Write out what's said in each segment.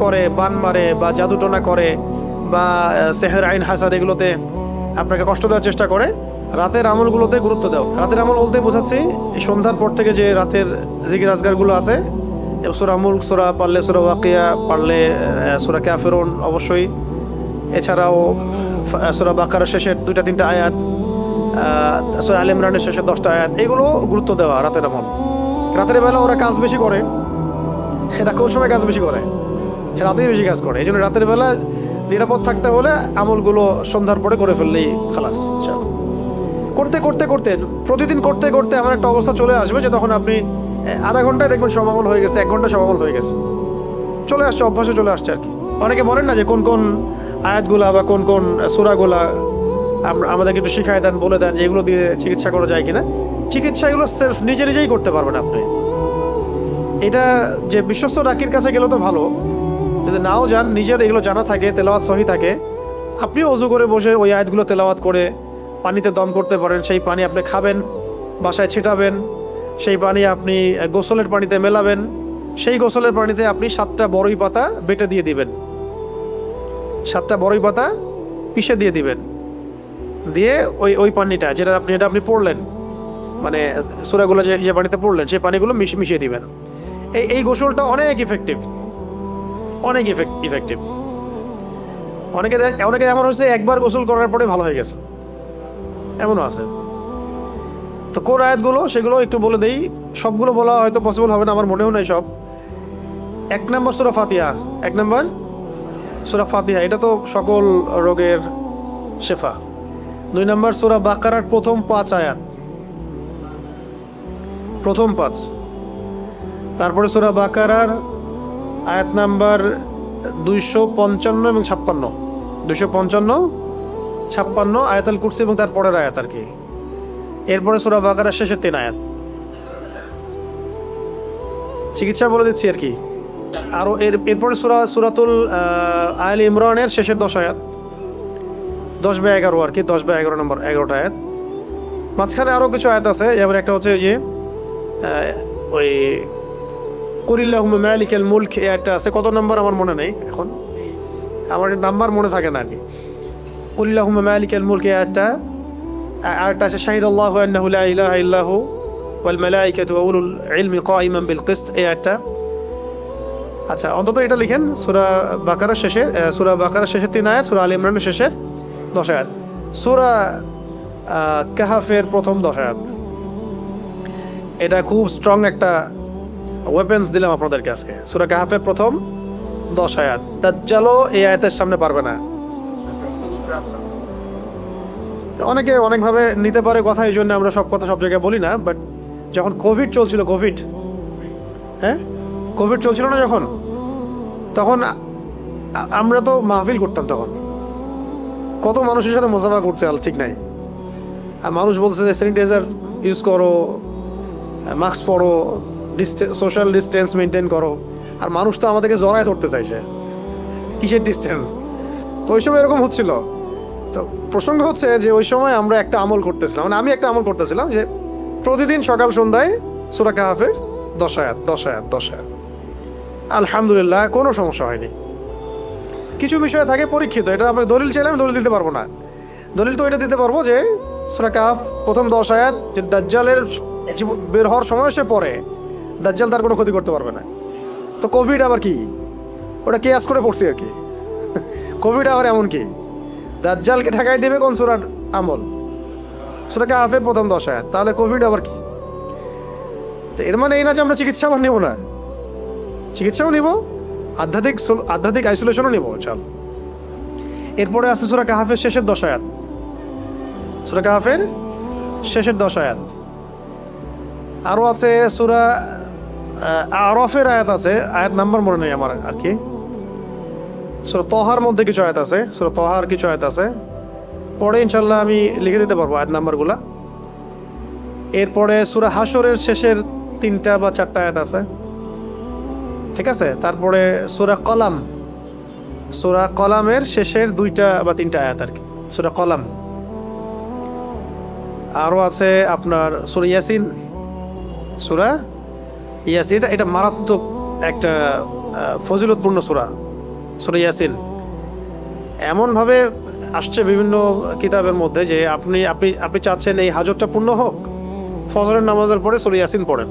করে, বান মারে বা জাদুটোনা করে বা সেহের আইন হাসাদ এগুলোতে আপনাকে কষ্ট দেওয়ার চেষ্টা করে, রাতের আমলগুলোতে গুরুত্ব দাও। রাতের আমল বলতে বোঝাচ্ছি এই সন্ধ্যার পর থেকে যে রাতের জিকির আজগারগুলো আছে, সূরা মুলক, সূরা পারলে সূরা ওয়াকিয়া, পারলে সূরা কাফিরুন অবশ্যই, এছাড়াও সূরা বাকারার শেষের 2-3টা আয়াত, সূরা আলে ইমরানের শেষের 10টা আয়াত, এগুলো গুরুত্ব দেওয়া রাতের আমল। রাতের বেলা ওরা কাজ বেশি করে, এরা কোন সময় কাজ বেশি করে? রাতেই বেশি কাজ করে। এই জন্য রাতের বেলা নিরাপদ থাকতে হলে আমলগুলো সন্ধ্যার পরে করে ফেললেই খালাস। করতে করতে করতে প্রতিদিন করতে করতে এমন একটা অবস্থা চলে আসবে যে তখন আপনি আধা ঘন্টায় দেখবেন সব আমল হয়ে গেছে, 1 ঘন্টা সব আমল হয়ে গেছে, চলে আসছে, অভ্যাসে চলে আসছে আর কি। অনেকে বলেন না যে কোন কোন আয়াতগুলা বা কোন কোন সূরাগুলা আমাদেরকে একটু শিখায় দেন, বলে দেন যে এগুলো দিয়ে চিকিৎসা করা যায় কিনা। চিকিৎসা এগুলো সেলফ নিজে নিজেই করতে পারবেন আপনি। এটা যে বিশ্বস্ত ডাকির কাছে গেলে তো ভালো, যদি নাও যান, নিজের এগুলো জানা থাকে, তেলাওয়াত সহি থাকে, আপনিও অজু করে বসে ওই আয়াতগুলো তেলাওয়াত করে পানিতে দম করতে পারেন। সেই পানি আপনি খাবেন, বাসায় ছিটাবেন, সেই পানি আপনি গোসলের পানিতে মেলাবেন, সেই গোসলের পানিতে আপনি 7টা বড়ই পাতা বেটে দিয়ে দিবেন, 7টা বড়ই পাতা পিষে দিয়ে দিবেন, দিয়ে ওই পানিটা যেটা আপনি পড়লেন, মানে সূরাগুলো যে পানিতে পড়লেন সেই পানিগুলো মিশিয়ে দিবেন। এই গোসলটা অনেক ইফেক্টিভ, অনেক ইফেক্টিভ। অনেকে এমন হয়েছে একবার গোসল করার পরে ভালো হয়ে গেছে, এমনও আছে। তো কোন আয়াতগুলো সেগুলো একটু বলে দেই। সবগুলো বলা হয়তো পসিবল হবে না, আমার মনেও নাই সব। 1 নম্বর সূরা ফাতিহা, 1 নম্বর সূরা ফাতিহা, এটা তো সকল রোগের শেফা। 2 নম্বর সূরা বাকারার প্রথম 5 আয়াত, প্রথম 5। তারপরে সূরা বাকারার আয়াত নাম্বার 255 এবং 56, 255, 56, আয়াতুল কুরসি এবং তার পরের আয়াত আর কি। এরপরে সূরা বাকারার শেষের 3 আয়াত। চিকিৎসা বলে দিচ্ছি আর কি। আরো এরপরে সূরাতুল আলে ইমরানের শেষের 10 আয়াত, 10 বা 11 আর কি, 10 বা 11 নম্বর, 11টা আয়াত। মাঝখানে আরো কিছু আয়াত আছে, যেমন একটা হচ্ছে যে ওই কুলিল্লাহুম্মা মালিকাল মুলক, এই আয়াতটা আছে। কত নম্বর আমার মনে নেই এখন, আমার নাম্বার মনে থাকে না আর কি। কুলিল্লাহুম্মা মালিকাল মুলক, এই আয়াতটা। আরেকটা আছে শাহিদাল্লাহু আন্নাহু লা ইলাহা ইল্লাহু ওয়াল মালাইকাতু ওয়া উলুল ইলমি কাইমান বিল কিসত, এই আয়াতটা। আচ্ছা, অন্তত এটা লিখেন, সূরা বাকারার শেষের 3 আয়াত, সূরা আলে ইমরানের শেষের 10 আয়াত, সূরা কাহাফের প্রথম 10 আয়াত। এটা খুব স্ট্রং একটা ওয়েপেন্স দিলাম আপনাদেরকে আজকে। সূরা কাহাফের প্রথম 10 আয়াত। দাজ্জালও এই আয়াতের সামনে পারবে না। অনেকে অনেকভাবে নিতে পারে কথা, এই জন্য আমরা সব কথা সব জায়গায় বলি না। বাট যখন কোভিড চলছিল, কোভিড চলছিল না যখন, তখন আমরা তো মাহফিল করতাম। তখন কত মানুষের সাথে মোসাফা করছে ঠিক নাই, আর মানুষ বলছে যে স্যানিটাইজার ইউজ করো, মাস্ক পরো, সোশ্যাল ডিস্টেন্স মেনটেন করো। আর মানুষ তো আমাদেরকে জড়ায় ধরতে চাইছে, কিসের ডিস্টেন্স? তো ওই সময় এরকম হচ্ছিল। তো প্রসঙ্গ হচ্ছে যে ওই সময় আমরা একটা আমল করতেছিলাম, মানে আমি একটা আমল করতেছিলাম যে প্রতিদিন সকাল সন্ধ্যায় সূরা কাহাফের 10 আয়াত, 10 আয়াত, 10 আয়াত। আলহামদুলিল্লাহ কোনো সমস্যা হয়নি। কিছু বিষয় থাকে পরীক্ষিত, এটা আমি দলিল চাইলে আমি দলিল দিতে পারবো না। দলিল তো এটা দিতে পারবো যে সূরা কাহাফ প্রথম 10 আয়াত, যে দাজ্জালের বের হওয়ার সময় সে পড়ে, দাজ্জাল তার কোনো ক্ষতি করতে পারবে না। তো কোভিড আবার কি, ওটা কেয়াস করে পড়ছি আর কি। কোভিড আবার এমন কি, দাজ্জালকে ঠেকাই দেবে কোন সূরার আমল? সূরা কাহাফের প্রথম 10 আয়াত। তাহলে কোভিড আবার কি? তো এর মানে এই না যে আমরা চিকিৎসা আবার নেব না, চিকিৎসাও নিব, আধ্যাত্মিক আইসোলেশনও নিব। চল, এরপরে আছে সূরা কাহাফের শেষের 10 আয়াত, সূরা কাহাফের শেষের 10 আয়াত। আরও আছে সূরা আরাফের আয়াত আছে, আয়াত নাম্বার মনে নেই আমার আর কি। সূরা তহার মধ্যে কিছু আয়াত আছে, সূরা তহার কিছু আয়াত আছে, পরে ইনশাল্লাহ আমি লিখে দিতে পারবো আয়াত নাম্বারগুলা। এরপরে সূরা হাশরের শেষের 3টা বা 4টা আয়াত আছে, ঠিক আছে। তারপরে সূরা কলাম, সূরা কলামের শেষের 2টা বা 3টা আয়াত আর কি, সূরা কলাম। আরও আছে আপনার সূরা ইয়াসিন, সূরা ইয়াসিন, এটা মারাত্মক একটা ফজিলতপূর্ণ সূরা। সূরা ইয়াসিন এমনভাবে আসছে বিভিন্ন কিতাবের মধ্যে যে আপনি আপনি আপনি চাচ্ছেন এই হাজতটা পূর্ণ হোক, ফজরের নামাজের পরে সূরা ইয়াসিন পড়েন।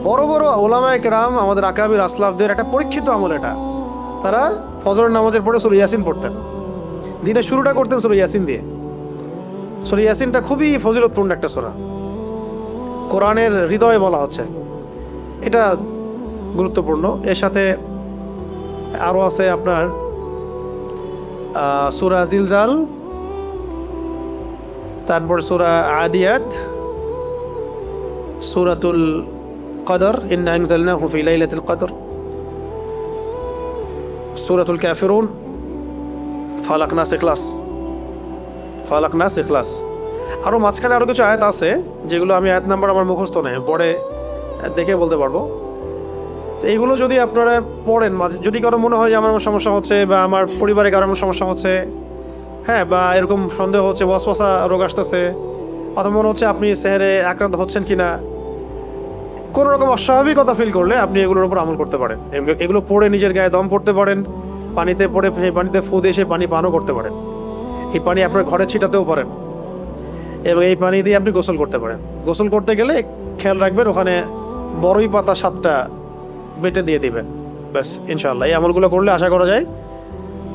বড় বড় ওলামায়ে কেরাম, আমাদের আকাবির আসলাফদের একটা পরীক্ষিত আমল এটা। তারা ফজরের নামাজের পরে সূরা ইয়াসিন পড়তেন, দিনের শুরুটা করতেন সূরা ইয়াসিন দিয়ে। সূরা ইয়াসিনটা খুবই ফজিলতপূর্ণ একটা সূরা, কোরআনের হৃদয় বলা হচ্ছে, এটা গুরুত্বপূর্ণ। এর সাথে আরও আছে আপনার সূরা জিলজাল, তারপর সূরা আদিয়াত, সূরাতুল কদর, ইন্না আনজালনাহু ফি লাইলাতিল কদর, সূরাতুল কাফিরুন, ফালাক নাস ইখলাস, ফালাক নাস ইখলাস। আরও মাঝখানে আরও কিছু আয়াত আছে যেগুলো আমি আয়াত নাম্বার আমার মুখস্থ নেই, পরে দেখে বলতে পারবো। তো এইগুলো যদি আপনারা পড়েন, যদি কারো মনে হয় যে আমার সমস্যা হচ্ছে বা আমার পরিবারে কারো সমস্যা হচ্ছে, হ্যাঁ, বা এরকম সন্দেহ হচ্ছে, ওয়াসওয়াসা রোগ আসতেছে, অথবা মনে হচ্ছে আপনি সেহরে আক্রান্ত হচ্ছেন কিনা, কোনো রকম অস্বাভাবিকতা ফিল করলে আপনি এগুলোর উপর আমল করতে পারেন। এগুলো পড়ে নিজের গায়ে দম পড়তে পারেন, পানিতে পড়ে সেই পানিতে ফু দিয়ে সেই পানি পানও করতে পারেন। এই পানি আপনার ঘরে ছিটাতেও পারেন এবং এই পানি দিয়ে আপনি গোসল করতে পারেন। গোসল করতে গেলে খেয়াল রাখবেন ওখানে বড়ই পাতা 7টা বেটে দিয়ে দিবেন, ব্যাস। ইনশাআল্লাহ এই আমলগুলো করলে আশা করা যায়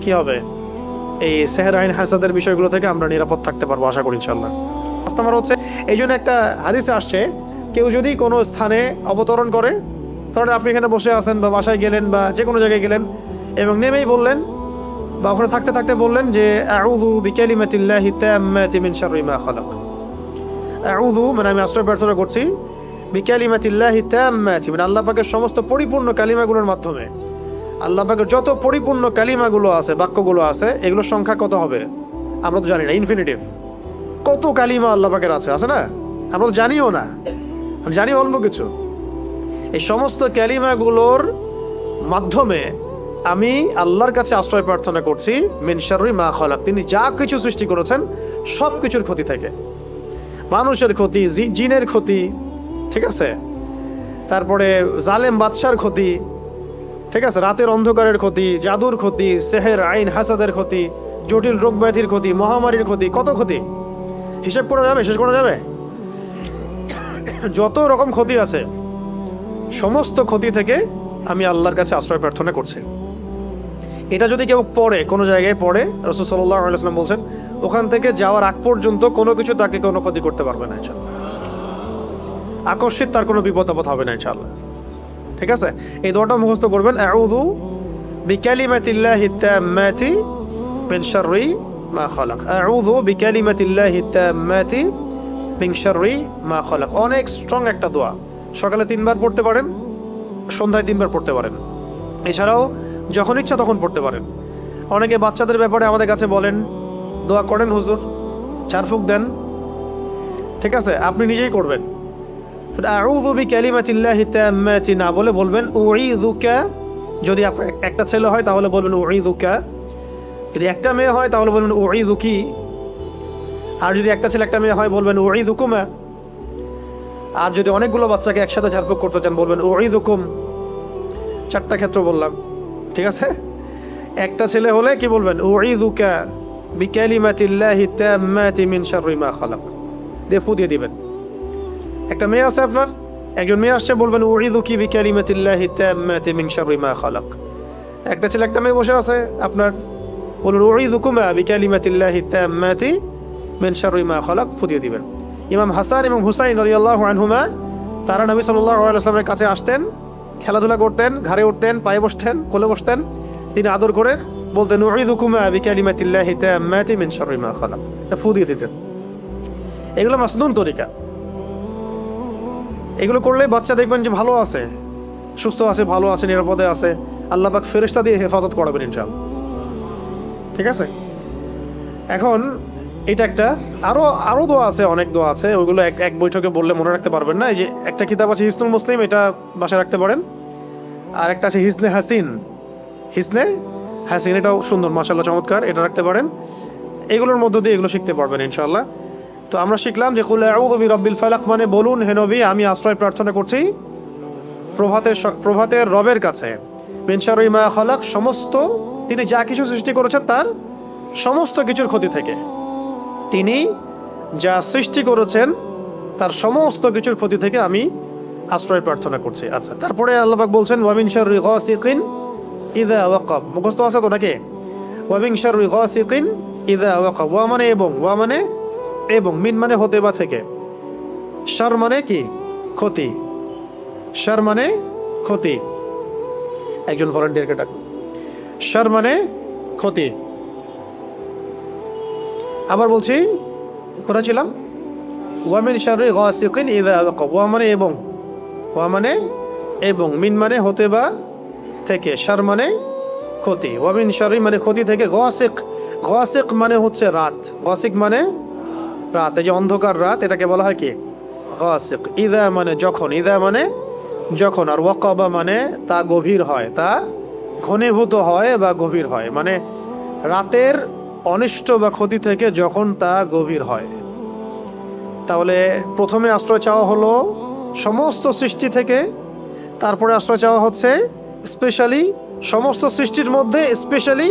কি হবে, এই সেহর আইন হাসাদের বিষয়গুলো থেকে আমরা নিরাপদ থাকতে পারবো, আশা করি ইনশাআল্লাহ। আমার হচ্ছে এই জন্য একটা হাদিসে আসছে, কেউ যদি কোনো স্থানে অবতরণ করে, ধরেন আপনি এখানে বসে আছেন বা বাসায় গেলেন বা যে কোনো জায়গায় গেলেন এবং নেমেই বললেন বা ওখানে থাকতে থাকতে বললেন যে আউযু বিকালিমাতিল্লাহি তাম্মাতি মিন শাররি মা খালাক। আউযু মানে আমি আশ্রয় প্রার্থনা করছি, বিকালিমাতিল্লাহি তাম্মাতি মানে আল্লাহ পাকের সমস্ত পরিপূর্ণ কালিমাগুলোর মাধ্যমে। আল্লাহ পাকের যত পরিপূর্ণ কালিমাগুলো আছে, বাক্যগুলো আছে, এগুলোর সংখ্যা কত হবে আমরা তো জানি না, ইনফিনিটিভ। কত কালিমা আল্লাহ পাকের আছে না, আমরা তো জানিও না, জানি অল্প কিছু। এই সমস্ত কালিমাগুলোর মাধ্যমে আমি আল্লাহর কাছে আশ্রয় প্রার্থনা করছি মিন শাররি মা খালাক, তিনি যা কিছু সৃষ্টি করেছেন সব কিছুর ক্ষতি থেকে, মানুষের ক্ষতি, জিনের ক্ষতি, ঠিক আছে, তারপরে জালেম বাদশার ক্ষতি, ঠিক আছে, রাতের অন্ধকারের ক্ষতি, জাদুর ক্ষতি, সেহের আইন হাসাদের ক্ষতি, জটিল রোগ ব্যাধির ক্ষতি, মহামারীর ক্ষতি, কত ক্ষতি হিসেব করা যাবে, শেষ করা যাবে? যত রকম ক্ষতি আছে সমস্ত ক্ষতি থেকে আমি আল্লাহর কাছে আশ্রয় প্রার্থনা করছি। এটা যদি কেউ পড়ে, কোনো জায়গায় পড়ে, রাসূল সাল্লাল্লাহু আলাইহি ওয়াসাল্লাম বলছেন ওখান থেকে যাওয়ার আগ পর্যন্ত কোনো কিছু তাকে কোনো ক্ষতি করতে পারবে না ইনশাআল্লাহ, আকস্মিক তার কোনো বিপদ আপদ হবে না ইনশাআল্লাহ। ঠিক আছে, এই দোয়াটা মুখস্থ করবেন, আউযু বিকালিমাতিল্লাহি তাম্মাতি মিন শাররি মা খালাক, আউযু বিকালিমাতিল্লাহি তাম্মাতি মিন শাররি মা খালাক। অনেক স্ট্রং একটা দোয়া, সকালে 3বার পড়তে পারেন, সন্ধ্যায় 3বার পড়তে পারেন, এছাড়াও যখন ইচ্ছা তখন পড়তে পারেন। অনেকে বাচ্চাদের ব্যাপারে আমাদের কাছে বলেন দোয়া করেন হুজুর, চারফুক দেন, ঠিক আছে, আপনি নিজেই করবেন। আউযু বিকালিমাতিল্লাহি তাম্মাতি না বলে বলবেন উঈযুকা। যদি আপনার একটা ছেলে হয় তাহলে বলবেন উঈযুকা, যদি একটা মেয়ে হয় তাহলে বলবেন উঈযুকি, আর যদি একটা ছেলে একটা মেয়ে হয় বলবেন উঈযুকুমা, আর যদি অনেকগুলো বাচ্চাকে একসাথে ঝাড়ফুঁক করতে চান বলবেন উঈযুকুম। 4টা ক্ষেত্র বললাম, ঠিক আছে। একটা ছেলে হলে কি বলবেন উঈযুকা বিকালিমাতিল্লাহি তাম্মাতি মিন শাররি মা খালাক, দিয়ে ফু দিয়ে দিবেন। একটা মেয়ে আছে আপনার, একজন মেয়ে আসছে, বলবেন উঈযুকি বিকালিমাতিল্লাহি তাম্মাতি মিন শাররি মা খালাক। একটা ছেলে একটা মেয়ে বসে আছে আপনার, বলুন উঈযুকুমা বিকালিমাতিল্লাহি তাম্মাতি মিন শাররি মা খালাক, ফু দিয়ে দিবেন। ইমাম হাসান এবং হুসাইন রাদিয়াল্লাহু আনহুমা তারা নবী সাল্লাল্লাহু আলাইহি ওয়াসাল্লামের কাছে আসতেন, খেলাধুলা করতেন, ঘাড়ে উঠতেন, পায়ে বসতেন, কোলে বসতেন, তিনি আদর করে বলতেন উঈযুকুমা বিকালিমাতিল্লাহি তাম্মাতি মিন শাররি মা খালাক, ফু দিয়ে দিতেন। এগুলো মাসনুন তরিকা, এগুলো করলে বাচ্চা দেখবেন যে ভালো আছে, সুস্থ আছে, ভালো আছে, নিরাপদে আছে, আল্লাহ পাক ফেরেশতা দিয়ে হেফাজত করাবেন ইনশাআল্লাহ। ঠিক আছে, এখন এটা একটা, আরো দোয়া আছে, অনেক দোয়া আছে, ওইগুলো এক বৈঠকে বললে মনে রাখতে পারবেন না। এই যে একটা কিতাব আছে হিসনুল মুসলিম, এটা বাসায় রাখতে পারেন, আর একটা আছে হিসনে হাসিন, এটাও সুন্দর, মাশাআল্লাহ, চমৎকার, এটা রাখতে পারেন। এগুলোর মধ্য দিয়ে এগুলো শিখতে পারবেন ইনশাআল্লাহ। তো আমরা শিখলাম যে কুল আউযু বিরাব্বিল ফালাক মানে বলুন হে নবী আমি আশ্রয় প্রার্থনা করছি প্রভাতের রবের কাছে, মিন শাররি মা খালাক, সমস্ত তিনি যা কিছু সৃষ্টি করেছেন তার সমস্ত কিছুর ক্ষতি থেকে। তিনি যা সৃষ্টি করেছেন তার সমস্ত কিছুর ক্ষতি থেকে আমি আশ্রয় প্রার্থনা করছি। আচ্ছা, তারপরে আল্লাহ পাক বলছেন ওয়া মিন শাররি গাসিকিন ইযা ওয়াকাব। মুখস্থ আছে তো নাকি? ওয়া মিন শাররি গাসিকিন ইযা ওয়াকাব। ওয়া মানে এবং, ওয়া মানে এবং, মিন মানে হতে বা থেকে, শার মানে কি? ক্ষতি। শার মানে ক্ষতি। একজন ভলান্টিয়ারকে ডাক। শার মানে ক্ষতি। আবার বলছি, কোথায় ছিলাম? ওয়া মিন শাররি গাসিকিন ইযা ওয়াকাব। ওয়া মানে এবং, ওয়া মানে এবং, মিন মানে হতে বা থেকে, শার মানে ক্ষতি। ওয়া মিন শাররি মানে ক্ষতি থেকে, গাসিক, গাসিক মানে হচ্ছে রাত, গাসিক মানে রাত, এই যে অন্ধকার রাত, এটাকে বলা হয় কি? গাসিক। ইযা মানে যখন, ইযা মানে যখন, আর ওয়াকাবা মানে তা গভীর হয়, তা ঘনীভূত হয় বা গভীর হয়, মানে রাতের অনিষ্ট বা ক্ষতি থেকে যখন তা গভীর হয়। তাহলে প্রথমে আশ্রয় চাওয়া হলো সমস্ত সৃষ্টি থেকে, তারপরে আশ্রয় চাওয়া হচ্ছে স্পেশালি সমস্ত সৃষ্টির মধ্যে স্পেশালি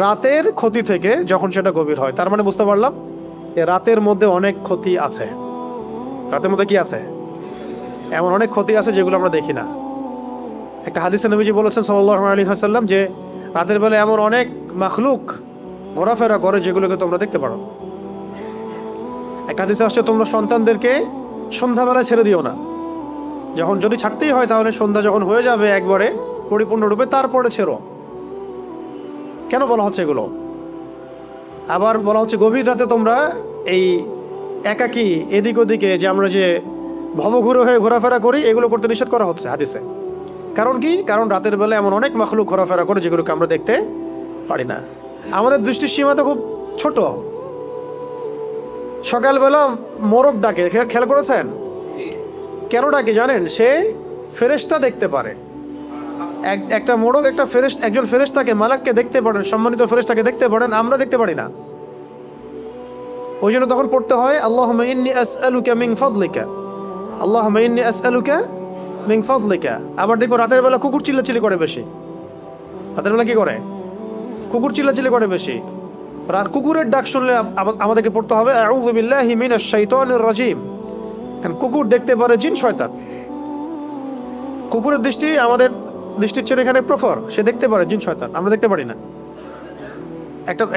রাতের ক্ষতি থেকে যখন সেটা গভীর হয়। তার মানে বুঝতে পারলাম যে রাতের মধ্যে অনেক ক্ষতি আছে। রাতের মধ্যে কি আছে? এমন অনেক ক্ষতি আছে যেগুলো আমরা দেখি না। একটা হাদিসে নবীজি বলেছেন সাল্লাল্লাহু আলাইহি ওয়াসাল্লাম যে রাতের বেলা এমন অনেক মাখলুক ঘোরাফেরা করে যেগুলোকে তোমরা দেখতে পারো। একটা হাদিসে আসছে তোমরা সন্তানদেরকে সন্ধ্যাবেলা ছেড়ে দিও না, যখন যদি ছাড়তেই হয় তাহলে সন্ধ্যা যখন হয়ে যাবে একবারে পরিপূর্ণরূপে তারপরে ছেড়ো। কেন বলা হচ্ছে এগুলো? আবার বলা হচ্ছে গভীর রাতে তোমরা এই একাকী এদিক ওদিকে যে আমরা যে ভবঘুরে হয়ে ঘোরাফেরা করি এগুলো করতে নিষেধ করা হচ্ছে হাদিসে। কারণ কি? কারণ রাতের বেলা এমন অনেক মাখলুক ঘোরাফেরা করে যেগুলোকে আমরা দেখতে পারি না। আমাদের দৃষ্টির সীমা তো খুব ছোট। সকালবেলা মোরগ ডাকে, খেয়াল করেছেন? কেন ডাকে জানেন? সে ফেরেশতা দেখতে পারে। একটা মোরগ একটা একজন ফেরেশতাকে, মালাককে দেখতে পারেন, সম্মানিত ফেরেশতাকে দেখতে পারেন, আমরা দেখতে পারি না। ওই জন্য তখন পড়তে হয় আল্লাহুম্মা ইন্নী আসআলুকা মিন ফাদলিকা, আল্লাহুম্মা ইন্নী আসআলুকা মিন ফাদলিকা। আবার দেখো রাতের বেলা কুকুর চিল্লাচিল্লি করে বেশি। রাতের বেলা কি করে? কুকুর চিল্লাচিল্লি করে বেশি। রাত কুকুরের ডাক শুনলে আমাদেরকে পড়তে হবে আউযু বিল্লাহি মিনাশ শাইতানির রাজিম। কারণ কুকুর দেখতে পারে জিন শয়তান। কুকুরের দৃষ্টি আমাদের দৃষ্টির চেয়ে এখানে প্রখর, সে দেখতে পারে জিন শয়তান, আমরা দেখতে পারি না।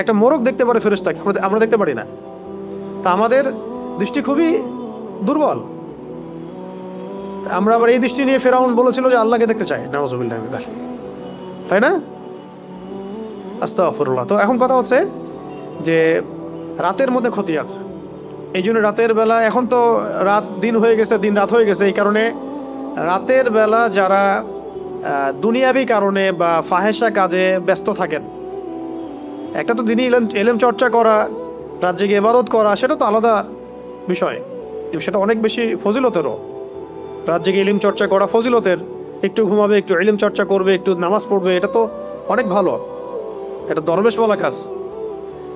একটা মোরগ দেখতে পারে ফেরেশতাকে, আমরা দেখতে পারি না। তা আমাদের দৃষ্টি খুবই দুর্বল। আমরা আবার এই দৃষ্টি নিয়ে ফেরাউন বলেছিল যে আল্লাহকে দেখতে চাই, নাউযুবিল্লাহি মিন যালিক, তাই না? আস্তাগফিরুল্লাহ। তো এখন কথা হচ্ছে যে রাতের মধ্যে ক্ষতি আছে। এই জন্য রাতের বেলা, এখন তো রাত দিন হয়ে গেছে, দিন রাত হয়ে গেছে, এই কারণে রাতের বেলা যারা দুনিয়াবি কারণে বা ফাহেসা কাজে ব্যস্ত থাকেন, একটা তো দিনই এলেম চর্চা করা, রাত জেগে ইবাদত করা, সেটা তো আলাদা বিষয়, সেটা অনেক বেশি ফজিলতেরও। রাত জেগে ইলম চর্চা করা ফজিলতের। একটু ঘুমাবে, একটু ইলম চর্চা করবে, একটু নামাজ পড়বে, এটা তো অনেক ভালো, এটা দরবেশ বলা কাজ।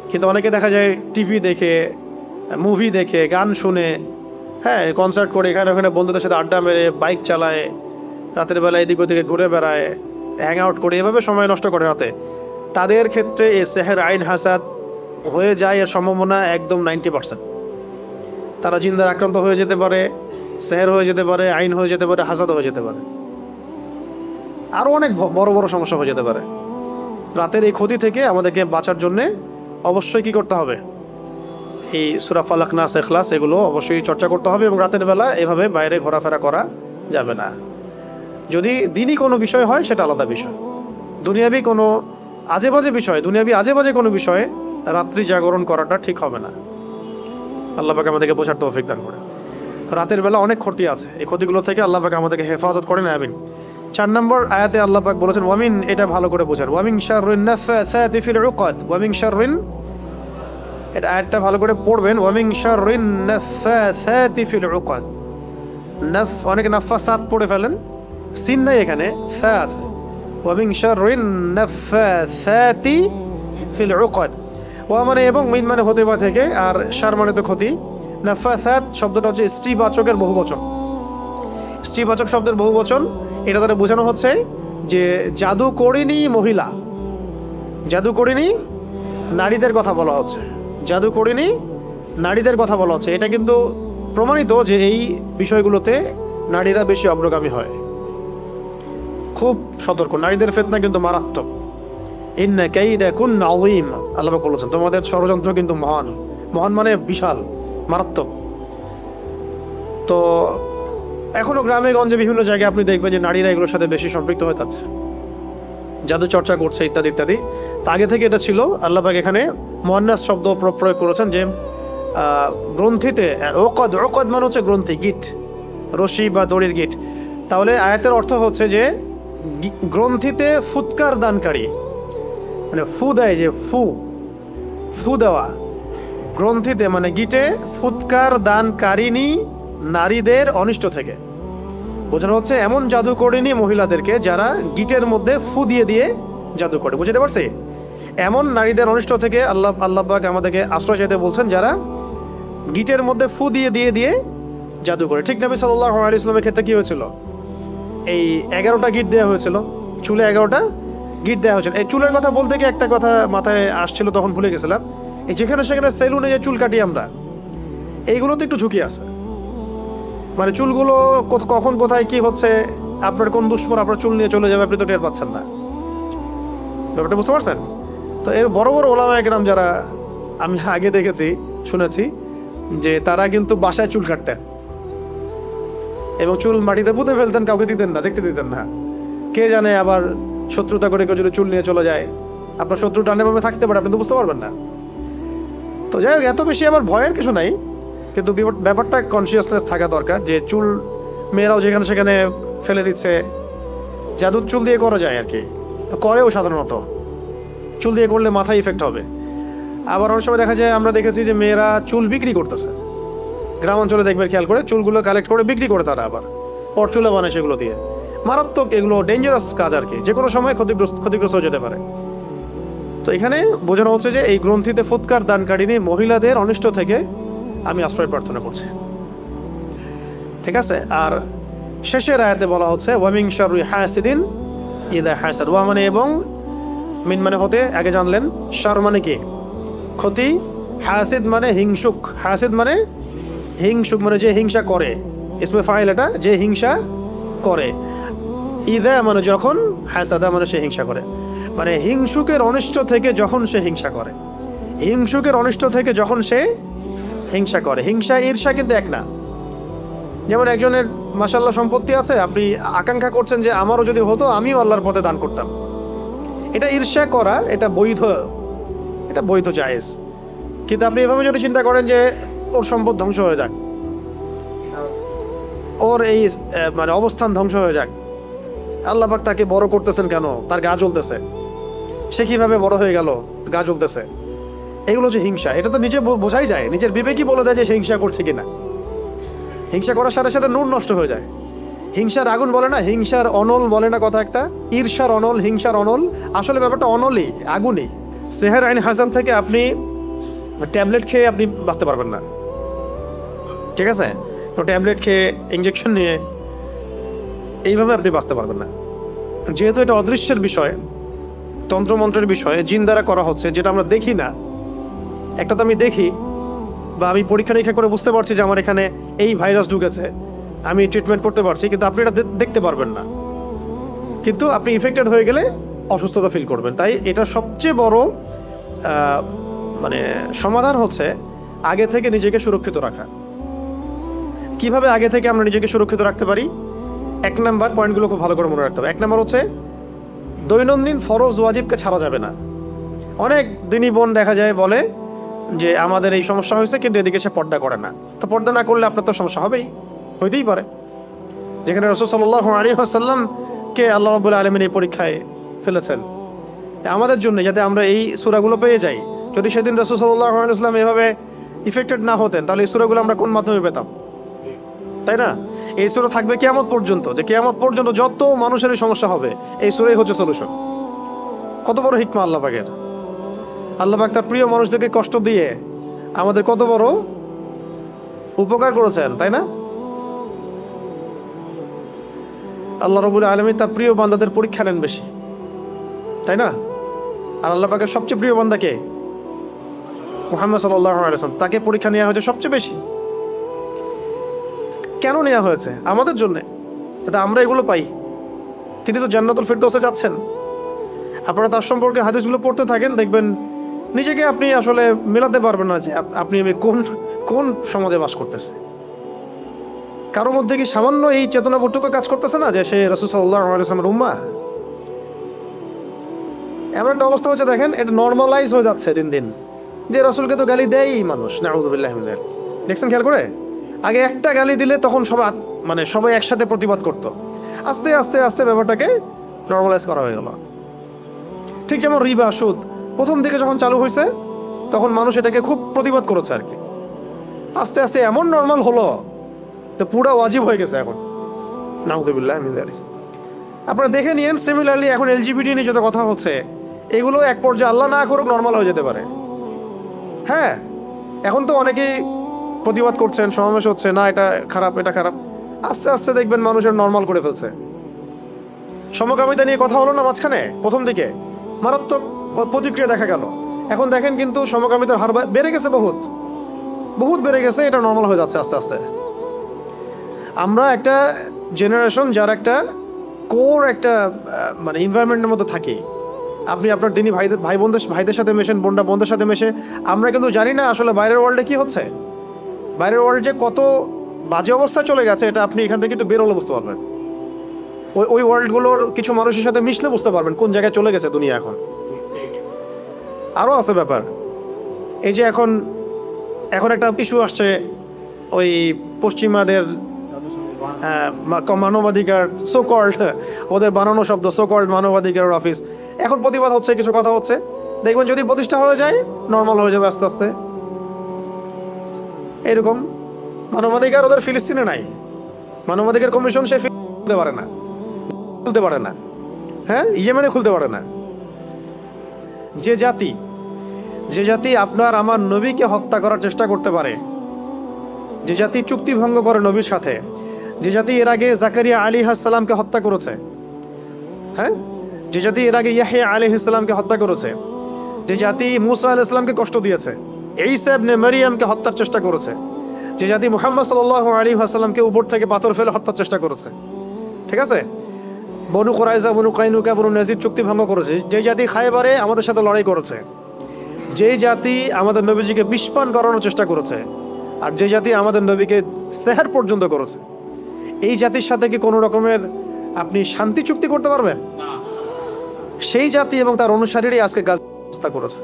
কিন্তু অনেকে দেখা যায় টিভি দেখে, মুভি দেখে, গান শুনে, হ্যাঁ কনসার্ট করে, এখানে ওখানে বন্ধুদের সাথে আড্ডা মেরে, বাইক চালায়, রাতের বেলা এদিক ওদিকে ঘুরে বেড়ায়, হ্যাং আউট করে, এভাবে সময় নষ্ট করে রাতে। তাদের ক্ষেত্রে এই সেহের আইন হাসাদ হয়ে যায়, এর সম্ভাবনা একদম 90%। তারা জিন্দার আক্রান্ত হয়ে যেতে পারে, সেহের হয়ে যেতে পারে, আইন হয়ে যেতে পারে, হাসাদ হয়ে যেতে পারে, আরও অনেক বড় বড় সমস্যা হয়ে যেতে পারে। রাতের এই ক্ষতি থেকে আমাদেরকে বাঁচার জন্যে অবশ্যই কি করতে হবে? এই সূরা ফালাক, নাস, ইখলাস এগুলো অবশ্যই চর্চা করতে হবে। এবং রাতের বেলা এভাবে বাইরে ঘোরাফেরা করা যাবে না। যদি দিনই কোনো বিষয় হয় সেটা আলাদা বিষয়। দুনিয়াবি কোনো আজেবাজে বিষয়, দুনিয়াবি আজেবাজে কোনো বিষয়ে রাত্রি জাগরণ করাটা ঠিক হবে না। আল্লাহ পাক আমাদেরকে বোঝার তৌফিক দান করে। তো রাতের বেলা অনেক ক্ষতি আছে, এই ক্ষতিগুলো থেকে আল্লাহ পাক আমাদেরকে হেফাজত করেন, আমিন। 4 নম্বর আয়াতে আল্লাহ পাক বলেছেন ওয়ামিন, এটা ভালো করে বোঝান, ওয়ামিন শাররিন নাফাসাতি ফিল উকাদ, ওয়ামিন শাররিন, এটা আয়াতটা ভালো করে পড়বেন, ওয়ামিন শাররিন নাফাসাতি ফিল উকাদ। অনেকে নাফাসাত পড়ে ফেলেন, সিন নাই এখানে, সা আছে। ওয়ামিন শাররিন নাফাসাতি ফিল উকাদ। ওয়া মানে এবং, মিন মানে হতে বা থেকে, আর শার মানে তো ক্ষতি। নাফাসাত শব্দটা হচ্ছে স্ত্রীবাচকের বহুবচন। স্ত্রীবাচক শব্দের বহুবচন, এটা দ্বারা বোঝানো হচ্ছে যে জাদুকরিণী মহিলা, জাদুকরিণী নারীদের কথা বলা হচ্ছে, জাদুকরিণী নারীদের কথা বলা হচ্ছে। এটা কিন্তু প্রমাণিত যে এই বিষয়গুলোতে নারীরা বেশি অগ্রগামী হয়। খুব সতর্ক, নারীদের ফিতনা কিন্তু মারাত্মক। ইন্না কাইদাকুন্না আযীম, আল্লাহ পাক বলেছেন তোমাদের ষড়যন্ত্র কিন্তু মহান। মহান মানে বিশাল, মারাত্মক। তো এখনো গ্রামে গঞ্জে বিভিন্ন জায়গায় আপনি দেখবেন যে নারীরা এগুলোর সাথে বেশি সম্পৃক্ত হয়ে যাচ্ছে, জাদু চর্চা করছে ইত্যাদি ইত্যাদি। তা আগে থেকে এটা ছিল। আল্লাহ পাক এখানে মুআন্নাস শব্দ প্রয়োগ করেছেন যে গ্রন্থিতে, ওকদ, ওকদ মানে হচ্ছে গ্রন্থি, গিট, রশি বা দড়ির গিট। তাহলে আয়াতের অর্থ হচ্ছে যে গ্রন্থিতে ফুৎকার দানকারী, মানে ফু দেয়, যে ফু দেওয়া, গ্রন্থিতে মানে গিটে ফুৎকার দানকারিণী নারীদের অনিষ্ট থেকে বোঝানো হচ্ছে এমন জাদুকরিণী মহিলাদেরকে যারা গিটের মধ্যে ফু দিয়ে দিয়ে জাদু করে। বুঝতে পারছি? এমন নারীদের অনিষ্ট থেকে আল্লাহ পাক আমাদেরকে আশ্রয় চাইতে বলছেন যারা গিটের মধ্যে ফু দিয়ে দিয়ে দিয়ে জাদু করে। ঠিক নবী সাল্লাল্লাহু আলাইহি ওয়াসাল্লামের ক্ষেত্রে কি হয়েছিল? এই 11টা গিট দেওয়া হয়েছিল, চুলে 11টা গিট দেওয়া হয়েছিল। এই চুলের কথা বলতে গিয়ে একটা কথা মাথায় আসছিল, তখন ভুলে গেছিলাম। এই যেখানে সেখানে সেলুনে যে চুল কাটি আমরা, এইগুলোতে একটু ঝুঁকি আছে। মানে চুলগুলো কখন কোথায় কি হচ্ছে, আপনার কোন দুশ্মন আপনার চুল নিয়ে চলে যাবে আপনি তো টের পাচ্ছেন না। ব্যাপারটা বুঝতে পারছেন? তো এর বড় বড় ওলামায়ে কেরাম যারা আমি আগে দেখেছি, শুনেছি যে তারা কিন্তু বাসায় চুল কাটতেন এবং চুল মাটিতে পুঁতে ফেলতেন, কাউকে দিতেন না, দেখতে দিতেন না। কে জানে আবার শত্রুতা করে কেউ যদি চুল নিয়ে চলে যায়, আপনার শত্রু টানেভাবে থাকতে পারে, আপনি তো বুঝতে পারবেন না। তো যাই হোক, এত বেশি আবার ভয়ের কিছু নাই, কিন্তু ব্যাপারটা কনসিয়াসনেস থাকা দরকার যে চুল মেয়েরাও যেখানে সেখানে ফেলে দিচ্ছে। জাদুর চুল দিয়ে করা যায় আর কি, করেও সাধারণত। চুল দিয়ে করলে মাথায় ইফেক্ট হবে। আবার অনেক সময় দেখা যায়, আমরা দেখেছি যে মেয়েরা চুল বিক্রি করতেছে। গ্রাম অঞ্চলে দেখবেন, খেয়াল করে চুলগুলো কালেক্ট করে বিক্রি করে তারা, আবার পরচুলা বানায় সেগুলো দিয়ে। মারাত্মক, এগুলো ডেঞ্জারাস কাজ আর কি, যে কোনো সময় ক্ষতিগ্রস্ত হয়ে যেতে পারে। তো এখানে বোঝানো হচ্ছে যে এই গ্রন্থিতে ফুৎকার দানকারিণী মহিলাদের অনিষ্ট থেকে আমি আশ্রয় প্রার্থনা করছি। ঠিক আছে? আর শেষের আয়াতে বলা হচ্ছে ওয়া মিন শাররি হাসিদিন ইযা হাসাদ। ওয়া মানে এবং, মিন মানে হতে, আগে জানলেন। শার মানে কি? ক্ষতি। হাসিদ মানে হিংসুক। হাসিদ মানে হিংসুক, মানে যে হিংসা করে। ইসমে ফাইল এটা, যে হিংসা করে। ইযা মানে যখন, হাসাদা মানে সে হিংসা করে। মানে হিংসুকের অনিষ্ট থেকে যখন সে হিংসা করে, হিংসুকের অনিষ্ট থেকে যখন সে হিংসা করে। হিংসা ঈর্ষা কিন্তু এক না। যেমন একজনের মাশাআল্লাহ সম্পত্তি আছে, আপনি আকাঙ্ক্ষা করছেন যে আমারও যদি হতো, আমিও আল্লাহর পথে দান করতাম। এটা ঈর্ষা করা, এটা বৈধ জায়েজ। কিন্তু আপনি এভাবে যদি চিন্তা করেন যে ওর সম্পদ ধ্বংস হয়ে যাক, ওর এই মানে অবস্থান ধ্বংস হয়ে যাক, আল্লাহ পাক তাকে বড় করতেছেন কেন, তার গা জ্বলতেছে, সে কিভাবে বড় হয়ে গেল, গা জ্বলতেছে, এগুলো যে হিংসা, এটা তো নিজে বোঝাই যায়, নিজের বিবেকই বলে দেয় যে সে হিংসা করছে কিনা। হিংসা করার সাথে সাথে নূর নষ্ট হয়ে যায়। হিংসার আগুন বলে না, হিংসার অনল বলে না কথা একটা, ঈর্ষার অনল, হিংসার অনল। আসলে ব্যাপারটা অনলই, আগুনই। সেহের আইন হাসান থেকে আপনি ট্যাবলেট খেয়ে আপনি বাঁচতে পারবেন না। ঠিক আছে? তো ট্যাবলেট খেয়ে, ইঞ্জেকশন নিয়ে এইভাবে আপনি বাঁচতে পারবেন না। যেহেতু এটা অদৃশ্যের বিষয়, তন্ত্রমন্ত্রের বিষয়, জিন দ্বারা করা হচ্ছে, যেটা আমরা দেখি না। একটা তো আমি দেখি, বা আমি পরীক্ষা নিরীক্ষা করে বুঝতে পারছি যে আমার এখানে এই ভাইরাস ঢুকেছে, আমি ট্রিটমেন্ট করতে পারছি, কিন্তু আপনি এটা দেখতে পারবেন না। কিন্তু আপনি ইনফেক্টেড হয়ে গেলে অসুস্থতা ফিল করবেন। তাই এটা সবচেয়ে বড় মানে সমাধান হচ্ছে আগে থেকে নিজেকে সুরক্ষিত রাখা। কিভাবে আগে থেকে আমরা নিজেকে সুরক্ষিত রাখতে পারি? 1 নাম্বার পয়েন্টগুলো খুব ভালো করে মনে রাখতে হবে। 1 নাম্বার হচ্ছে দৈনন্দিন ফরজ ওয়াজিবকে ছাড়া যাবে না। অনেক দিনই বোন দেখা যায় বলে যে আমাদের এই সমস্যা হয়েছে, কিন্তু এদিকে সে পর্দা করে না। তো পর্দা না করলে আপনার তো সমস্যা হইতেই পারে। যেখানে রাসূল সাল্লাল্লাহু আলাইহি ওয়াসাল্লামকে আল্লাহ রাব্বুল আলামিন এই পরীক্ষায় ফেলেছেন আমাদের জন্য, যাতে আমরা এই সূরাগুলো পেয়ে যাই। যদি সেদিন রাসূল সাল্লাল্লাহু আলাইহি ওয়াসাল্লাম এভাবে ইফেক্টেড না হতেন, তাহলে এই সূরাগুলো আমরা কোন মাধ্যমে পেতাম? তাই না? এই সূরা থাকবে কিয়ামত পর্যন্ত, যে কিয়ামত পর্যন্ত যত মানুষের সমস্যা হবে, এই সূরাই হচ্ছে সলিউশন। কত বড় হিকমা আল্লাহ পাকের! আল্লাহ পাক তার প্রিয় মানুষদেরকে কষ্ট দিয়ে আমাদের কত বড় উপকার করেছেন, তাই না? আল্লাহ রাব্বুল আলামিন তার প্রিয় বান্দাদের পরীক্ষা নেন বেশি, তাই না? আর আল্লাহ পাকের সবচেয়ে প্রিয় বান্দা কে? মুহাম্মদ সাল্লাল্লাহু আলাইহি ওয়াসাল্লাম। তাকে পরীক্ষা নেওয়া হয়েছে সবচেয়ে বেশি। কেন নেওয়া হয়েছে? আমাদের জন্যে, যাতে আমরা এগুলো পাই। তিনি তো জান্নাতুল ফিরদৌসে যাচ্ছেন। আপনারা তার সম্পর্কে হাদিসগুলো পড়তে থাকেন, দেখবেন নিজেকে আপনি আসলে মেলাতে পারবেন না যে আপনি আমি কোন কোন সমাজে বাস করতেছে। কারোর মধ্যে কি সামান্য এই চেতনাবোধটুকু কাজ করতেছে না যে সে রাসূল সাল্লাল্লাহু আলাইহি ওয়াসাল্লামের উম্মাহ? এমন একটা অবস্থা হচ্ছে, দেখেন এটা নর্মালাইজ হয়ে যাচ্ছে দিন দিন, যে রাসূলকে তো গালি দেয়ই মানুষ, নাউযুবিল্লাহি মিন যালিক। দেখছেন খেয়াল করে? আগে একটা গালি দিলে তখন সবাই একসাথে প্রতিবাদ করত। আস্তে আস্তে আস্তে ব্যাপারটাকে নর্মালাইজ করা হয়ে গেল। ঠিক যেমন রিবা, সুদ প্রথম দিকে যখন চালু হয়েছে তখন মানুষ এটাকে খুব প্রতিবাদ করেছে আর কি। আস্তে আস্তে এমন নর্মাল হলো তো পুরো ওয়াজিব হয়ে গেছে এখন, নাউযুবিল্লাহি মিন যালিক। আপনারা দেখে নিয়েন, সিমিলারলি এখন এলজিবিটি নিয়ে যত কথা হচ্ছে, এগুলো এক পর্যায়ে আল্লাহ না করুক নর্মাল হয়ে যেতে পারে। হ্যাঁ, এখন তো অনেকেই প্রতিবাদ করছেন, সমাবেশ হচ্ছে, না এটা খারাপ, এটা খারাপ। আস্তে আস্তে দেখবেন মানুষের নর্মাল করে ফেলছে। সমকামিতা নিয়ে কথা হলো না মাঝখানে, প্রথম দিকে মারাত্মক প্রতিক্রিয়া দেখা গেল। এখন দেখেন কিন্তু সমকামিতার হার বেড়ে গেছে, বহুত বহুত বেড়ে গেছে। এটা নর্মাল হয়ে যাচ্ছে আস্তে আস্তে। আমরা একটা জেনারেশন যার একটা কোর একটা এনভায়রনমেন্টের মধ্যে থাকি। আপনি আপনার দিনী ভাইদের সাথে মেশেন, বোনদের সাথে মেশে, আমরা কিন্তু জানি না আসলে বাইরের ওয়ার্ল্ডে কি হচ্ছে। বাইরের ওয়ার্ল্ড যে কত বাজে অবস্থা চলে গেছে, এটা আপনি এখান থেকে একটু বেরোলে বুঝতে পারবেন। ওই ওয়ার্ল্ডগুলোর কিছু মানুষের সাথে মিশলে বুঝতে পারবেন কোন জায়গায় চলে গেছে দুনিয়া এখন। আরও আছে ব্যাপার, এই যে এখন একটা ইস্যু আসছে, ওই পশ্চিমাদের মানবাধিকার, সো কল্ড, ওদের বানানো শব্দ, সো কল্ড মানবাধিকার অফিস। এখন প্রতিবাদ হচ্ছে, কিছু কথা হচ্ছে, দেখবেন যদি প্রতিষ্ঠা হয়ে যায় নর্মাল হয়ে যাবে আস্তে আস্তে। এরকম মানবাধিকার ওদের ফিলিস্তিনে নাই, মানবাধিকার কমিশন সে খুলতে পারে না, হ্যাঁ, ইয়েমেনে খুলতে পারে না। যে জাতি আপনার আমার নবীকে হত্যা করার চেষ্টা করতে পারে, যে জাতি চুক্তি ভঙ্গ করে নবীর সাথে, যে জাতি এর আগে জাকারিয়া আলাইহিস সালামকে হত্যা করেছে, হ্যাঁ, যে জাতি এর আগে ইয়াহইয়া আলাইহিস সালামকে হত্যা করেছে, যে জাতি মূসা আলাইহিস সালামকে কষ্ট দিয়েছে, ঈসা ইবনে মারইয়ামকে হত্যার চেষ্টা করেছে, যে জাতি মুহাম্মদ সাল্লাল্লাহু আলাইহি ওয়াসাল্লামকে উপর থেকে পাথর ফেলে হত্যার চেষ্টা করেছে, ঠিক আছে, বনু কুরাইজা, বনু কাইনুকা, বনু নাজির চুক্তি ভঙ্গ করেছে, যে জাতি খায়বারে আমাদের সাথে লড়াই করেছে, যে জাতি আমাদের নবীজিকে বিষপান করানোর চেষ্টা করেছে, আর যে জাতি আমাদের নবীকে সেহর পর্যন্ত করেছে, এই জাতির সাথে কি কোনো রকমের আপনি শান্তি চুক্তি করতে পারবেন? সেই জাতি এবং তার অনুসারীরাই আজকে গাজা করেছে।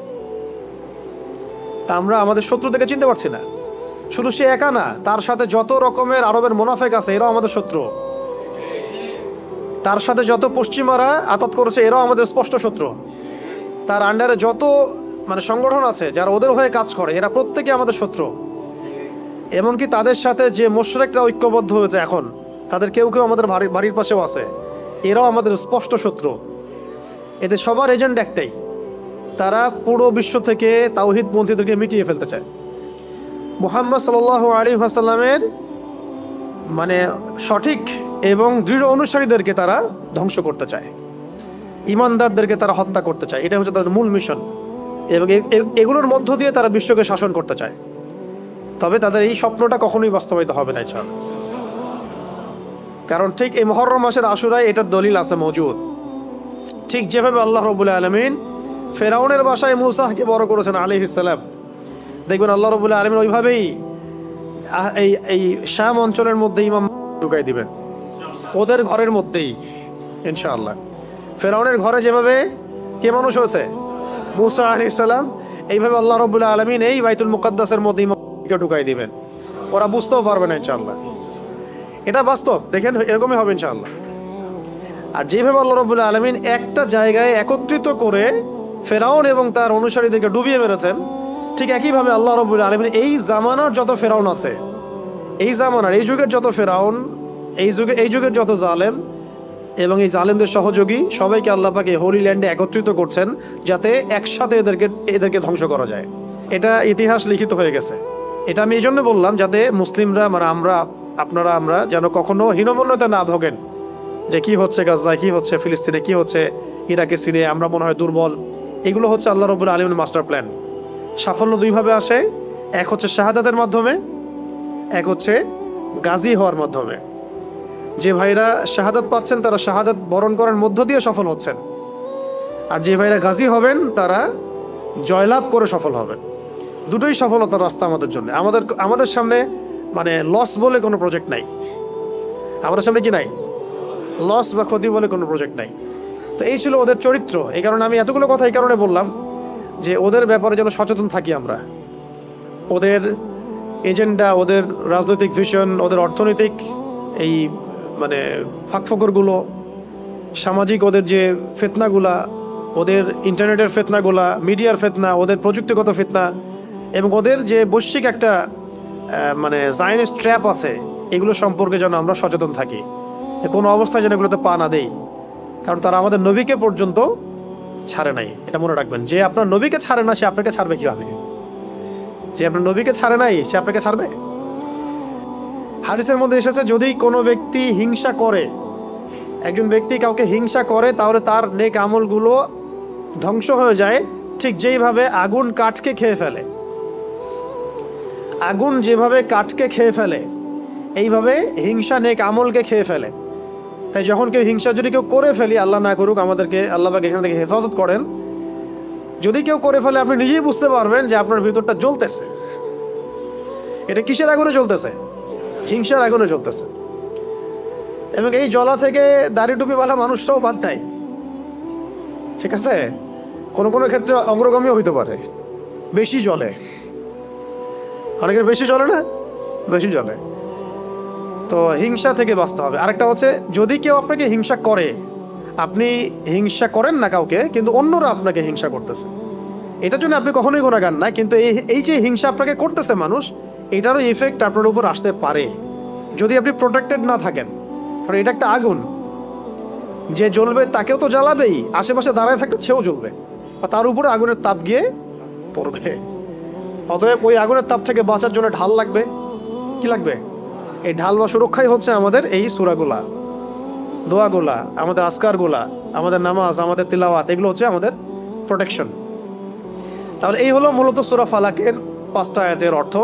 তা আমরা আমাদের শত্রু থেকে চিনতে পারছি না। শুধু সে একা না, তার সাথে যত রকমের আরবের মুনাফেক আছে এরাও আমাদের শত্রু। তার সাথে যত পশ্চিমারা আতাত করেছে এরাও আমাদের স্পষ্ট শত্রু। তার আন্ডারে যত সংগঠন আছে যারা ওদের হয়ে কাজ করে, এরা প্রত্যেকে আমাদের শত্রু। এমনকি তাদের সাথে যে মুশরিকরা ঐক্যবদ্ধ হয়েছে এখন, তাদের কেউ কেউ আমাদের বাড়ির পাশেও আছে, এরাও আমাদের স্পষ্ট শত্রু। এদের সবার এজেন্ড একটাই, তারা পুরো বিশ্ব থেকে তাওহীদপন্থীদেরকে মিটিয়ে ফেলতে চায়। মুহাম্মদ সাল্লাল্লাহু আলাইহি ওয়াসাল্লামের সঠিক এবং দৃঢ় অনুসারীদেরকে তারা ধ্বংস করতে চায়, ইমানদারদেরকে তারা হত্যা করতে চায়। এটা হচ্ছে তাদের মূল মিশন, এবং এগুলোর মধ্য দিয়ে তারা বিশ্বকে শাসন করতে চায়। তবে তাদের এই স্বপ্নটা কখনোই বাস্তবায়িত হবে না ইনশাআল্লাহ। কারণ ঠিক এই মুহররম মাসের আশুরায় এটার দলিল আছে মওজুদ। ঠিক যেভাবে আল্লাহ রাব্বুল আলামিন ফেরাউনের বাসায় মূসাকে বড় করেছেন আলাইহিস সালাম, দেখবেন আল্লাহ রাব্বুল আলামিন ওইভাবেই এই শাম অঞ্চলের মধ্যে ইমাম ঢুকাই দিবেন, ওদের ঘরের মধ্যেই ইনশাআল্লাহ। ফেরাউনের ঘরে যেভাবে কে মানুষ হয়েছে, মূসা আলাইহিস সালাম, এইভাবে আল্লাহ রাব্বুল আলামিন এই বাইতুল মুকাদ্দাসের মধ্যে ইমামকে ঢুকাই দিবেন। ওরা বুঝতেও পারবে না ইনশাআল্লাহ। এটা বাস্তব, দেখেন এরকমই হবে ইনশাআল্লাহ। আর যেভাবে আল্লাহ রাব্বুল আলামিন একটা জায়গায় একত্রিত করে ফেরাউন এবং তার অনুসারীদেরকে ডুবিয়ে মেরেছেন, ঠিক একইভাবে আল্লাহ রাব্বুল আলামিন এই জামানার যত ফেরাউন আছে, এই জামানার এই যুগের যত ফেরাউন, এই যুগের যত জালেম এবং এই জালেমদের সহযোগী, সবাইকে আল্লাহ পাক এই হোলি ল্যান্ডে একত্রিত করছেন যাতে একসাথে এদেরকে ধ্বংস করা যায়। এটা ইতিহাস লিখিত হয়ে গেছে। এটা আমি এই জন্য বললাম যাতে মুসলিমরা, আমরা যেন কখনো হীনমন্যতা না ভোগেন, যে কি হচ্ছে গাজায়, কি হচ্ছে ফিলিস্তিনে, কি হচ্ছে ইরাকে, সিরিয়ায়, আমরা মনে হয় দুর্বল। এগুলো হচ্ছে আল্লাহ রাব্বুল আলামিনের মাস্টার প্ল্যান। সাফল্য দুইভাবে আসে, এক হচ্ছে শাহাদাতের মাধ্যমে, এক হচ্ছে গাজী হওয়ার মাধ্যমে। যে ভাইরা শাহাদাত পাচ্ছেন তারা শাহাদাত বরণ করার মধ্য দিয়ে সফল হচ্ছেন, আর যে ভাইরা গাজী হবেন তারা জয়লাভ করে সফল হবেন। দুটোই সফলতার রাস্তা আমাদের জন্য। আমাদের সামনে মানে লস বলে কোনো প্রজেক্ট নাই। আমাদের সামনে কি নাই? লস বা ক্ষতি বলে কোনো প্রজেক্ট নাই। তো এই ছিল ওদের চরিত্র। এই কারণে আমি এতগুলো কথা এই কারণে বললাম যে ওদের ব্যাপারে যেন সচেতন থাকি আমরা। ওদের এজেন্ডা, ওদের রাজনৈতিক ভিশন, ওদের অর্থনৈতিক এই মানে ফাঁকফোকরগুলো, সামাজিক ওদের যে ফিতনাগুলা, ওদের ইন্টারনেটের ফিতনাগুলা, মিডিয়ার ফিতনা, ওদের প্রযুক্তিগত ফিতনা, এবং ওদের যে বৈশ্বিক একটা মানে জায়নিস্ট ট্র্যাপ আছে, এগুলো সম্পর্কে যেন আমরা সচেতন থাকি। কোনো অবস্থায় যেন এগুলোতে পা না দেই, কারণ তারা আমাদের নবীকে পর্যন্ত ছাড়ে নাই। এটা মনে রাখবেন, যে আপনার নবীকে ছাড়ে না সে আপনাকে ছাড়বে কিভাবে? যে আপনার নবীকে ছাড়ে নাই সে আপনাকে ছাড়বে? হাদিসের মধ্যে এসেছে, যদি কোনো ব্যক্তি হিংসা করে, একজন ব্যক্তি কাউকে হিংসা করে, তাহলে তার নেক আমলগুলো ধ্বংস হয়ে যায়, ঠিক যেইভাবে আগুন কাঠকে খেয়ে ফেলে। আগুন যেভাবে কাঠকে খেয়ে ফেলে, এইভাবে হিংসা নেক আমলকে খেয়ে ফেলে। তাই যখন কেউ হিংসা যদি কেউ করে ফেলি, আল্লাহ না করুক, আমাদেরকে আল্লাহ পাক এখান থেকে হেফাজত করেন, যদি কেউ করে ফেলে আপনি নিজেই বুঝতে পারবেন যে আপনার ভিতরটা জ্বলতেছে। এটা কিসের আগুনে জ্বলতেছে? হিংসার আগুনে জ্বলতেছে। এবং এই জ্বলা থেকে দাড়ি টুপিওয়ালা মানুষটাও বাদ নাই, ঠিক আছে? কোনো কোনো ক্ষেত্রে অগ্রগামীও হইতে পারে, বেশি জ্বলে। অনেকের বেশি জ্বলে না? বেশি জ্বলে। তো হিংসা থেকে বাঁচতে হবে। আরেকটা হচ্ছে, যদি কেউ আপনাকে হিংসা করে, আপনি হিংসা করেন না কাউকে, কিন্তু অন্যরা আপনাকে হিংসা করতেছে, এটার জন্য আপনি কখনোই গুনাহগার না, কিন্তু এই যে হিংসা আপনাকে করতেছে মানুষ, এটারও ইফেক্ট আপনার উপর আসতে পারে যদি আপনি প্রোটেক্টেড না থাকেন। কারণ এটা একটা আগুন, যে জ্বলবে তাকেও তো জ্বালাবেই, আশেপাশে দাঁড়ায় থাকলে সেও জ্বলবে, আর তার উপরে আগুনের তাপ গিয়ে পড়বে। অতএব ওই আগুনের তাপ থেকে বাঁচার জন্য ঢাল লাগবে। কি লাগবে? এই ঢাল বা সুরক্ষাই হচ্ছে আমাদের এই সূরাগুলা, দোয়াগুলা, আমাদের আজকারগুলা, আমাদের নামাজ, আমাদের তিলাওয়াত, এগুলো হচ্ছে আমাদের প্রোটেকশন। তাহলে এই হলো মূলত সূরা ফালাকের 5টা আয়াতের অর্থ।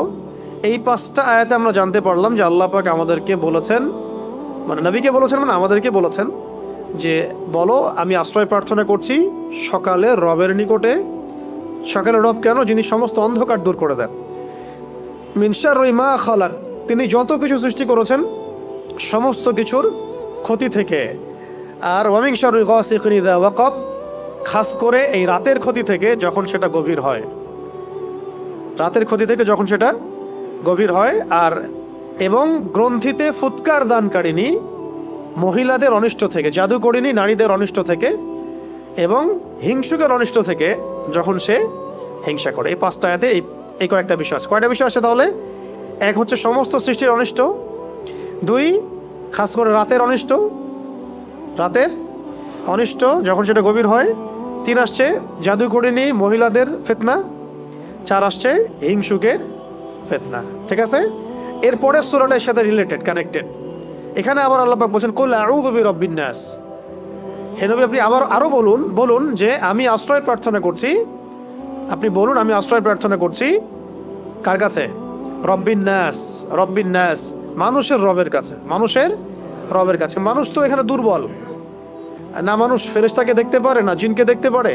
এই 5টা আয়াতে আমরা জানতে পারলাম যে আল্লাহ পাক আমাদেরকে বলেছেন, মানে নবীকে বলেছেন, মানে আমাদেরকে বলেছেন যে বলো আমি আশ্রয় প্রার্থনা করছি সকালে রবের নিকটে। সকালে রব কেন? যিনি সমস্ত অন্ধকার দূর করে দেন। মিন শাররি মা খালাক, তিনি যত কিছু সৃষ্টি করেছেন সমস্ত কিছুর ক্ষতি থেকে। আর ওয়া মিন শাররি গাসিকিন ইযা ওয়াকাব, খাস করে এই রাতের ক্ষতি থেকে যখন সেটা গভীর হয়, রাতের ক্ষতি থেকে যখন সেটা গভীর হয়। আর এবং গ্রন্থিতে ফুৎকার দানকারিণী মহিলাদের অনিষ্ট থেকে, জাদুকরিণী নারীদের অনিষ্ট থেকে, এবং হিংসুকের অনিষ্ট থেকে যখন সে হিংসা করে। এই 5টা আয়াতে এই কয়েকটা বিষয় আছে। কয়টা বিষয় আছে তাহলে? এক হচ্ছে সমস্ত সৃষ্টির অনিষ্ট, 2 খাস করে রাতের অনিষ্ট, রাতের অনিষ্ট যখন সেটা গভীর হয়, 3 আসছে জাদুকরিণী মহিলাদের ফিতনা, 4 আসছে হিংসুকের ফিতনা। ঠিক আছে? এরপরে সূরাটা এর সাথে রিলেটেড, কানেক্টেড। এখানে আবার আল্লাহ পাক বলছেন কুল আউযু বিরাব্বিন নাস। হে নবী, আপনি আরো বলুন যে আমি আশ্রয় প্রার্থনা করছি। আপনি বলুন আমি আশ্রয় প্রার্থনা করছি কার কাছে? রব্বিন নাস। রব্বিন নাস, মানুষের রবের কাছে, মানুষের রবের কাছে। মানুষ তো এখানে দুর্বল না, মানুষ ফেরেশতাকে দেখতে পারে না, জিনকে দেখতে পারে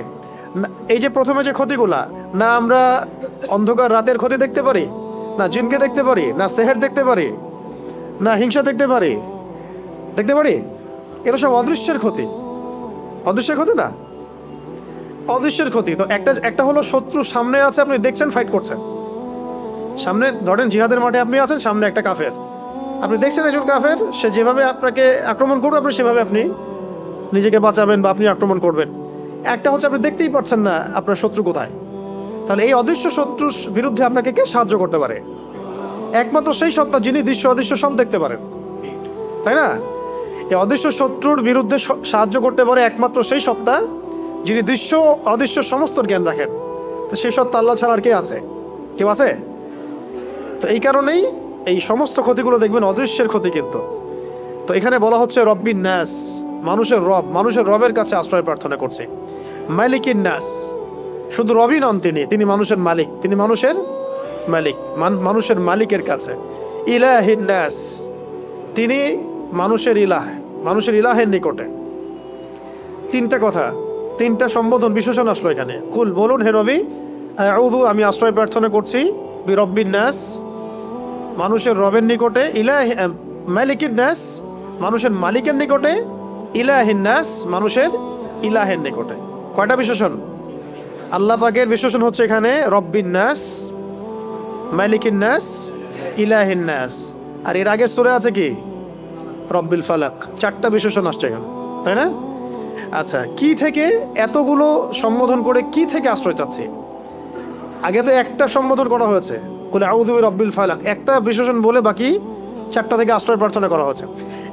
না। এই যে প্রথমে যে ক্ষতিগুলা, না আমরা অন্ধকার রাতের ক্ষতি দেখতে পারি, না জিনকে দেখতে পারি, না সেহের দেখতে পারি, না হিংসা দেখতে পারি, দেখতে পারি? এরা সব অদৃশ্যের ক্ষতি। অদৃশ্যের ক্ষতি না, অদৃশ্যের ক্ষতি। তো একটা হলো শত্রু সামনে আছে, আপনি দেখছেন ফাইট করছেন সামনে। ধরেন জিহাদের মাঠে আপনি আছেন, সামনে একটা কাফের, আপনি দেখছেন একজন কাফের, সে যেভাবে আপনাকে আক্রমণ করবে আপনি সেভাবে আপনি নিজেকে বাঁচাবেন বা আপনি আক্রমণ করবেন। একটা হচ্ছে আপনি দেখতেই পাচ্ছেন না আপনার শত্রু কোথায়। তাহলে এই অদৃশ্য শত্রুর বিরুদ্ধে আপনাকে কে সাহায্য করতে পারে? একমাত্র সেই সত্তা যিনি দৃশ্য অদৃশ্য সব দেখতে পারেন, তাই না? এই অদৃশ্য শত্রুর বিরুদ্ধে সাহায্য করতে পারে একমাত্র সেই সত্তা যিনি দৃশ্য অদৃশ্য সমস্ত জ্ঞান রাখেন। তো সেই সত্তা আল্লাহ ছাড়া আর কে আছে? কেউ আছে? তো এই কারণেই এই সমস্ত ক্ষতিগুলো দেখবেন অদৃশ্যের ক্ষতি, কিন্তু তো এখানে বলা হচ্ছে রব্বিন নাস, মানুষের রব, মানুষের রবের কাছে আশ্রয় প্রার্থনা করছে। মালিকিন নাস, শুধু রবই নন, তিনি মানুষের মালিক, তিনি মানুষের মালিক, মানুষের মালিকের কাছে। ইলাহিন নাস, তিনি মানুষের ইলাহ, মানুষের ইলাহের নিকটে। তিনটা কথা, তিনটা সম্বোধন বিশেষণ আসলো এখানে। কুল, বলুন হে নবী, আউযু, আমি আশ্রয় প্রার্থনা করছি, বিরব্বিন নাস, মানুষের রবের নিকটে, মালিকিন নাস, মানুষের মালিকের নিকটে, ইলাহিন নাস, মানুষের ইলাহের নিকটে। কয়টা বিশেষণ? আল্লাহ পাকের বিশেষণ হচ্ছে এখানে রব্বিন নাস, মালিকিন নাস, ইলাহিন নাস। আর এর আগের সূরা আছে কি? রব্বিল ফালাক। চারটা বিশেষণ আসছে এখানে, তাই না? আচ্ছা, কি থেকে এতগুলো সম্বোধন করে, কি থেকে আশ্রয় চাচ্ছি? আগে তো একটা সম্বোধন করা হয়েছে, কুল আউযু বিরব্বিল ফালাক, একটা বিশেষণ বলে বাকি চারটা থেকে আশ্রয় প্রার্থনা করা হয়েছে।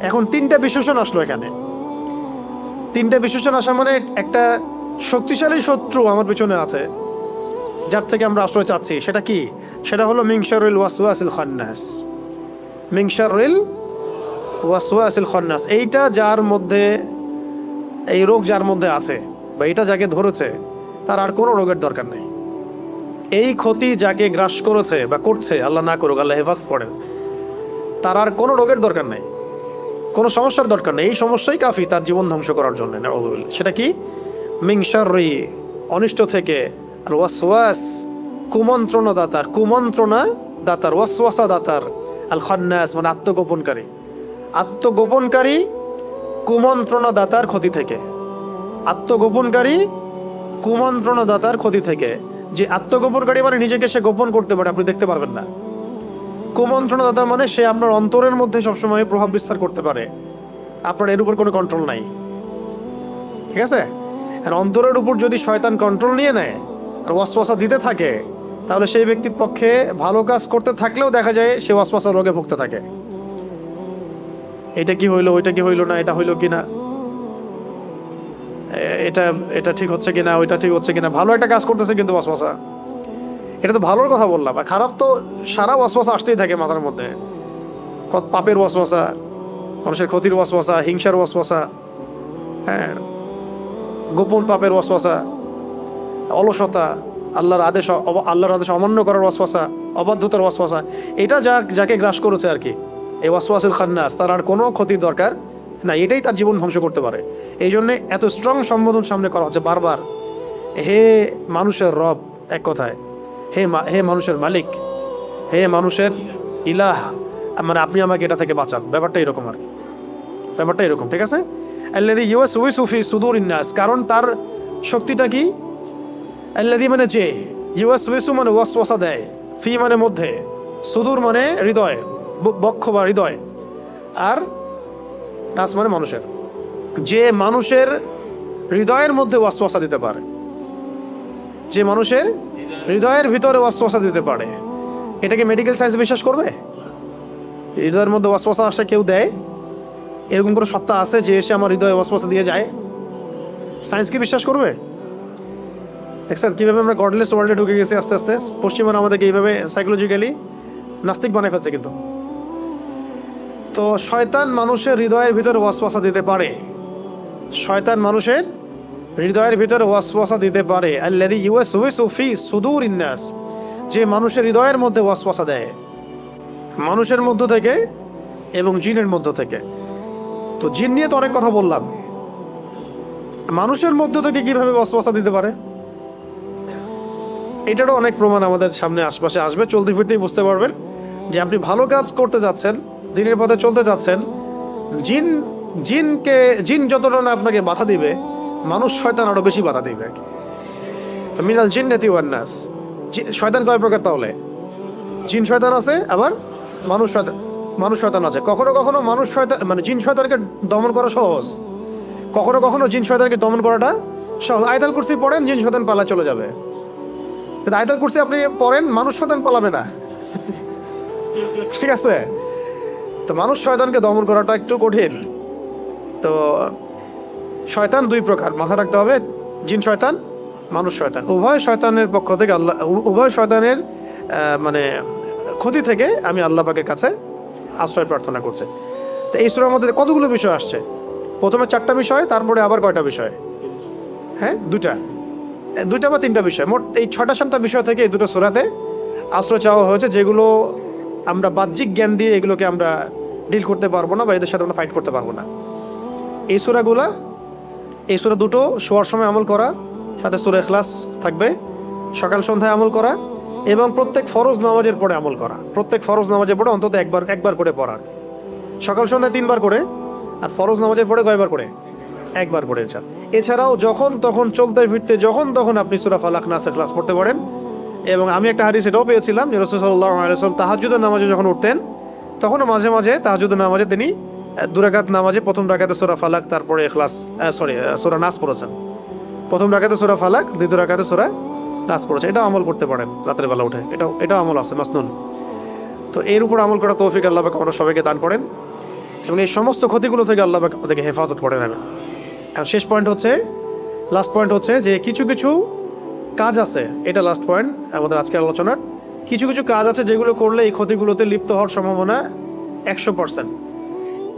এখন তিনটা বিশেষণ আসলো এখানে। তিনটা বিশেষণ আসা মানে একটা শক্তিশালী শত্রু আমার পিছনে আছে, যার থেকে আমরা আশ্রয় চাচ্ছি। সেটা কি? সেটা হলো মিন শাররিল ওয়াসওয়াসিল খান্নাস। মিন শাররিল ওয়াসওয়াসিল খান্নাস, এইটা যার মধ্যে, এই রোগ যার মধ্যে আছে বা এটা যাকে ধরেছে, তার আর কোনো রোগের দরকার নেই। এই ক্ষতি যাকে গ্রাস করেছে বা করছে, আল্লাহ না করুক, আল্লাহ হেফাজত করেন, তার আর কোনো রোগের দরকার নেই, কোনো সমস্যার দরকার নেই। এই সমস্যাই কাফি তার জীবন ধ্বংস করার জন্য। নাউযুবিল্লাহ। সেটা কি? মিন শাররি, অনিষ্ট থেকে, আর ওয়াসওয়াস, কুমন্ত্রণা দাতার, কুমন্ত্রণা দাতার, ওয়াসওয়াসা দাতার, আল খান্নাস মানে আত্মগোপনকারী, আত্মগোপনকারী, কুমন্ত্রণা দাতার ক্ষতি থেকে, আত্মগোপনকারী, কুমন্ত্রণা দাতার ক্ষতি থেকে। যে আত্মগোপনকারী মানে নিজেকে সে গোপন করতে পারে, আপনি দেখতে পারবেন না। কুমন্ত্রণা দাতা মানে সে আপনার অন্তরের মধ্যে সবসময় প্রভাব বিস্তার করতে পারে, আপনার এর উপর কোনো কন্ট্রোল নাই। ঠিক আছে? আর অন্তরের উপর যদি শয়তান কন্ট্রোল নিয়ে নেয় আর ওয়াসওয়াসা দিতে থাকে, তাহলে সেই ব্যক্তির পক্ষে ভালো কাজ করতে থাকলেও দেখা যায় সে ওয়াসওয়াসা রোগে ভুগতে থাকে। এটা কি হইলো, ওইটা কি হইলো না, এটা হইলো কিনা, এটা এটা ঠিক হচ্ছে কিনা, ওইটা ঠিক হচ্ছে কিনা। ভালো একটা কাজ করতেছে কিন্তু ওয়াসওয়াসা, এটা তো ভালোর কথা বললাম, আর খারাপ তো সারা ওয়াসওয়াসা আসতেই থাকে মাথার মধ্যে। পাপের ওয়াসওয়াসা, মানুষের ক্ষতির ওয়াসওয়াসা, হিংসার ওয়াসওয়াসা, হ্যাঁ, গোপন পাপের ওয়াসওয়াসা, অলসতা, আল্লাহর আদেশ অমান্য করার ওয়াসওয়াসা, অবাধ্যতার ওয়াসওয়াসা। এটা যাকে গ্রাস করেছে আর কি, এই ওয়াসওয়াসিল খান্নাস, তার আর কোনো ক্ষতির দরকার না, এটাই তার জীবন ধ্বংস করতে পারে। এই জন্যে এত স্ট্রং সম্বোধন সামনে করা হচ্ছে বারবার। হে মানুষের রব, এক কথায় হে মানুষের মালিক, হে মানুষের ইলাহ, মানে আপনি আমাকে এটা থেকে বাঁচান। ব্যাপারটা এরকম আর কি, ব্যাপারটা এরকম। ঠিক আছে? আল্লাযী ইউওয়াসউইসু ফি সুদুরিন নাস, কারণ তার শক্তিটা কি? আল্লাযী মানে যে, ইউওয়াসউইসু মানে ওয়াসওয়াসা দেয়, ফি মানে মধ্যে, সুদূর মানে হৃদয়, বক্ষ বা হৃদয়, আর নাস মানে মানুষের। যে মানুষের হৃদয়ের মধ্যে ওয়াসওয়াসা দিতে পারে, যে মানুষের হৃদয়ের ভিতরে ওয়াসওয়াসা দিতে পারে, এটাকে মেডিকেল সায়েন্স বিশ্বাস করবে? হৃদয়ের মধ্যে ওয়াসওয়াসা আসে কেউ দেয়, এরকম কোনো সত্তা আছে যে এসে আমার হৃদয়ে ওয়াসওয়াসা দিয়ে যায়? সায়েন্স কি বিশ্বাস করবে? দেখছেন কীভাবে আমরা গডলেস ওয়ার্ল্ডে ঢুকে গেছি আস্তে আস্তে। পশ্চিমারা আমাদেরকে এইভাবে সাইকোলজিক্যালি নাস্তিক বানায় ফেলছে। কিন্তু তো শয়তান মানুষের হৃদয়ের ভিতরে ওয়াসওয়াসা দিতে পারে, শয়তান মানুষের হৃদয়ের ভিতরে ওয়াসওয়াসা দিতে পারে। আল্লাযী ইউওয়াসউইসু ফি সুদুরিন নাস, যে মানুষের হৃদয়ের মধ্যে ওয়াসওয়াসা দেয়, মানুষের মধ্য থেকে এবং জিনের মধ্য থেকে। তো জিন নিয়ে তো অনেক কথা বললাম, মানুষের মধ্য থেকে কিভাবে ওয়াসওয়াসা দিতে পারে, এটারও অনেক প্রমাণ আমাদের সামনে আশপাশে আসবে। চলতে ফিরতেই বুঝতে পারবেন যে আপনি ভালো কাজ করতে যাচ্ছেন, দিনের পথে চলতে যাচ্ছেন, জিন যতটা না আপনাকে বাধা দিবে, মানুষ শয়তান আরো বেশি বাধা দিবে। মিনাল জিন্নাতি ওয়ান নাস, শয়তান কয় প্রকার তাহলে? জিন শয়তান আছে, আবার মানুষ শয়তান আছে। কখনো কখনো মানুষ শয়তান মানে জিন শয়তানকে দমন করা সহজ, কখনো কখনো জিন শয়তানকে দমন করাটা সহজ। আয়াতুল কুরসি পড়েন, জিন শয়তান পালা চলে যাবে। কিন্তু আয়াতুল কুরসি আপনি পড়েন, মানুষ শয়তান পালাবে না। ঠিক আছে? তো মানুষ শয়তানকে দমন করাটা একটু কঠিন। তো শয়তান দুই প্রকার, মাথা রাখতে হবে, জিন শয়তান, মানুষ শয়তান। উভয় শয়তানের পক্ষ থেকে আল্লাহ, উভয় শয়তানের মানে ক্ষতি থেকে আমি আল্লাহ পাকের কাছে আশ্রয় প্রার্থনা করছি। তো এই সূরার মধ্যে কতগুলো বিষয় আসছে? প্রথমে 4টা বিষয়, তারপরে আবার কয়টা বিষয়? হ্যাঁ, দুইটা বা 3টা বিষয়, মোট এই 6টা-7টা বিষয় থেকে এই দুটো সূরাতে আশ্রয় চাওয়া হয়েছে, যেগুলো আমরা বাহ্যিক জ্ঞান দিয়ে এগুলোকে আমরা ডিল করতে পারবো না বা এদের সাথে আমরা ফাইট করতে পারবো না। এই সূরা দুটো শোয়ার সময় আমল করা, সাথে সূরা ইখলাস থাকবে, সকাল সন্ধ্যায় আমল করা, এবং প্রত্যেক ফরজ নামাজের পরে আমল করা। প্রত্যেক ফরজ নামাজের পরে অন্তত একবার করে পড়া, সকাল সন্ধ্যায় 3বার করে, আর ফরজ নামাজের পরে কয়বার করে? একবার করে। এছাড়াও যখন তখন চলতে ফিরতে যখন তখন আপনি সূরা ফালাক, নাস, ইখলাস পড়তে পারেন। এবং আমি একটা হাদিস এটাও পেয়েছিলাম যে রাসূল সাল্লাল্লাহু আলাইহি ওয়াসাল্লাম তাহাজ্জুদের নামাজে যখন উঠতেন, তখনও মাঝে মাঝে তাহাজ্জুদের নামাজে তিনি 2 রাকাত নামাজে প্রথম রাকাতে সূরা ফালাক, তারপরে ইখলাস, সূরা নাস পড়েছেন। প্রথম রাকাতে সূরা ফালাক, দ্বিতীয় রাকাতে সূরা নাস পড়েছেন। এটা আমল করতে পারেন রাতের বেলা উঠে, এটাও আমল আছে মাসনুন। তো এর উপর আমল করা তৌফিক আল্লাহ পাক আমরা সবাইকে দান করেন, এবং এই সমস্ত ক্ষতিগুলো থেকে আল্লাহ পাক আমাদেরকে হেফাজত করে নেবেন। আর শেষ পয়েন্ট হচ্ছে, লাস্ট পয়েন্ট হচ্ছে যে কিছু কিছু কাজ আছে, এটা লাস্ট পয়েন্ট আমাদের আজকের আলোচনার। কিছু কিছু কাজ আছে যেগুলো করলে এই ক্ষতিগুলোতে লিপ্ত হওয়ার সম্ভাবনা 100%।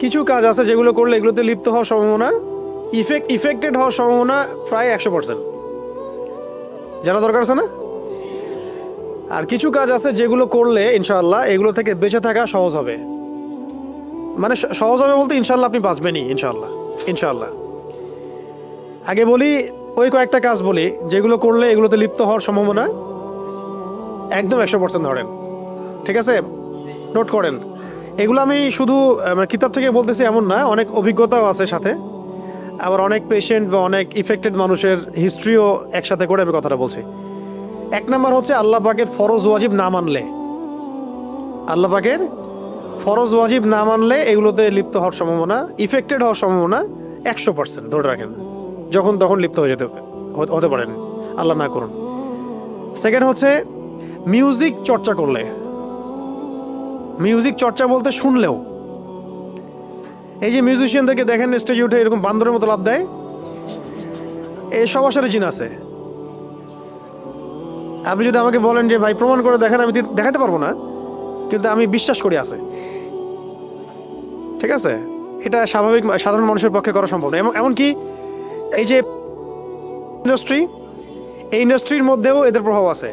কিছু কাজ আছে যেগুলো করলে এগুলোতে লিপ্ত হওয়ার সম্ভাবনা, ইফেক্টেড হওয়ার সম্ভাবনা প্রায় 100%। জানা দরকার আছে না? আর কিছু কাজ আছে যেগুলো করলে ইনশাআল্লাহ এগুলো থেকে বেঁচে থাকা সহজ হবে। মানে সহজ হবে বলতে ইনশাআল্লাহ আপনি বাঁচবেনই, ইনশাআল্লাহ। আগে বলি, ওই কয়েকটা কাজ বলি যেগুলো করলে এগুলোতে লিপ্ত হওয়ার সম্ভাবনা একদম 100% ধরেন, ঠিক আছে? নোট করেন। এগুলো আমি শুধু মানে কিতাব থেকে বলতেছি এমন না, অনেক অভিজ্ঞতাও আছে সাথে, আবার অনেক পেশেন্ট বা অনেক ইফেক্টেড মানুষের হিস্ট্রিও একসাথে করে আমি কথাটা বলছি। 1 নাম্বার হচ্ছে আল্লাহ পাকের ফরজ ওয়াজিব না মানলে, আল্লাহ পাকের ফরজ ওয়াজিব না মানলে এগুলোতে লিপ্ত হওয়ার সম্ভাবনা, ইফেক্টেড হওয়ার সম্ভাবনা 100% ধরে রাখেন। যখন তখন লিপ্ত হতে পারেন, আল্লাহ না করুন। সেকেন্ড হচ্ছে মিউজিক চর্চা করলে, মিউজিক চর্চা বলতে শুনলেও, এই যে মিউজিশিয়ানদেরকে দেখেন স্টেজে উঠে এরকম বান্দরের মতো লাফ দেয়, এই সবার সাথে জিন আছে। আপনি যদি আমাকে বলেন যে ভাই প্রমাণ করে দেখেন, আমি দেখাতে পারবো না, কিন্তু আমি বিশ্বাস করি আছে, ঠিক আছে? এটা স্বাভাবিক সাধারণ মানুষের পক্ষে করা সম্ভব না। এমনকি এই যে ইন্ডাস্ট্রি, এই ইন্ডাস্ট্রির মধ্যেও এদের প্রভাব আছে।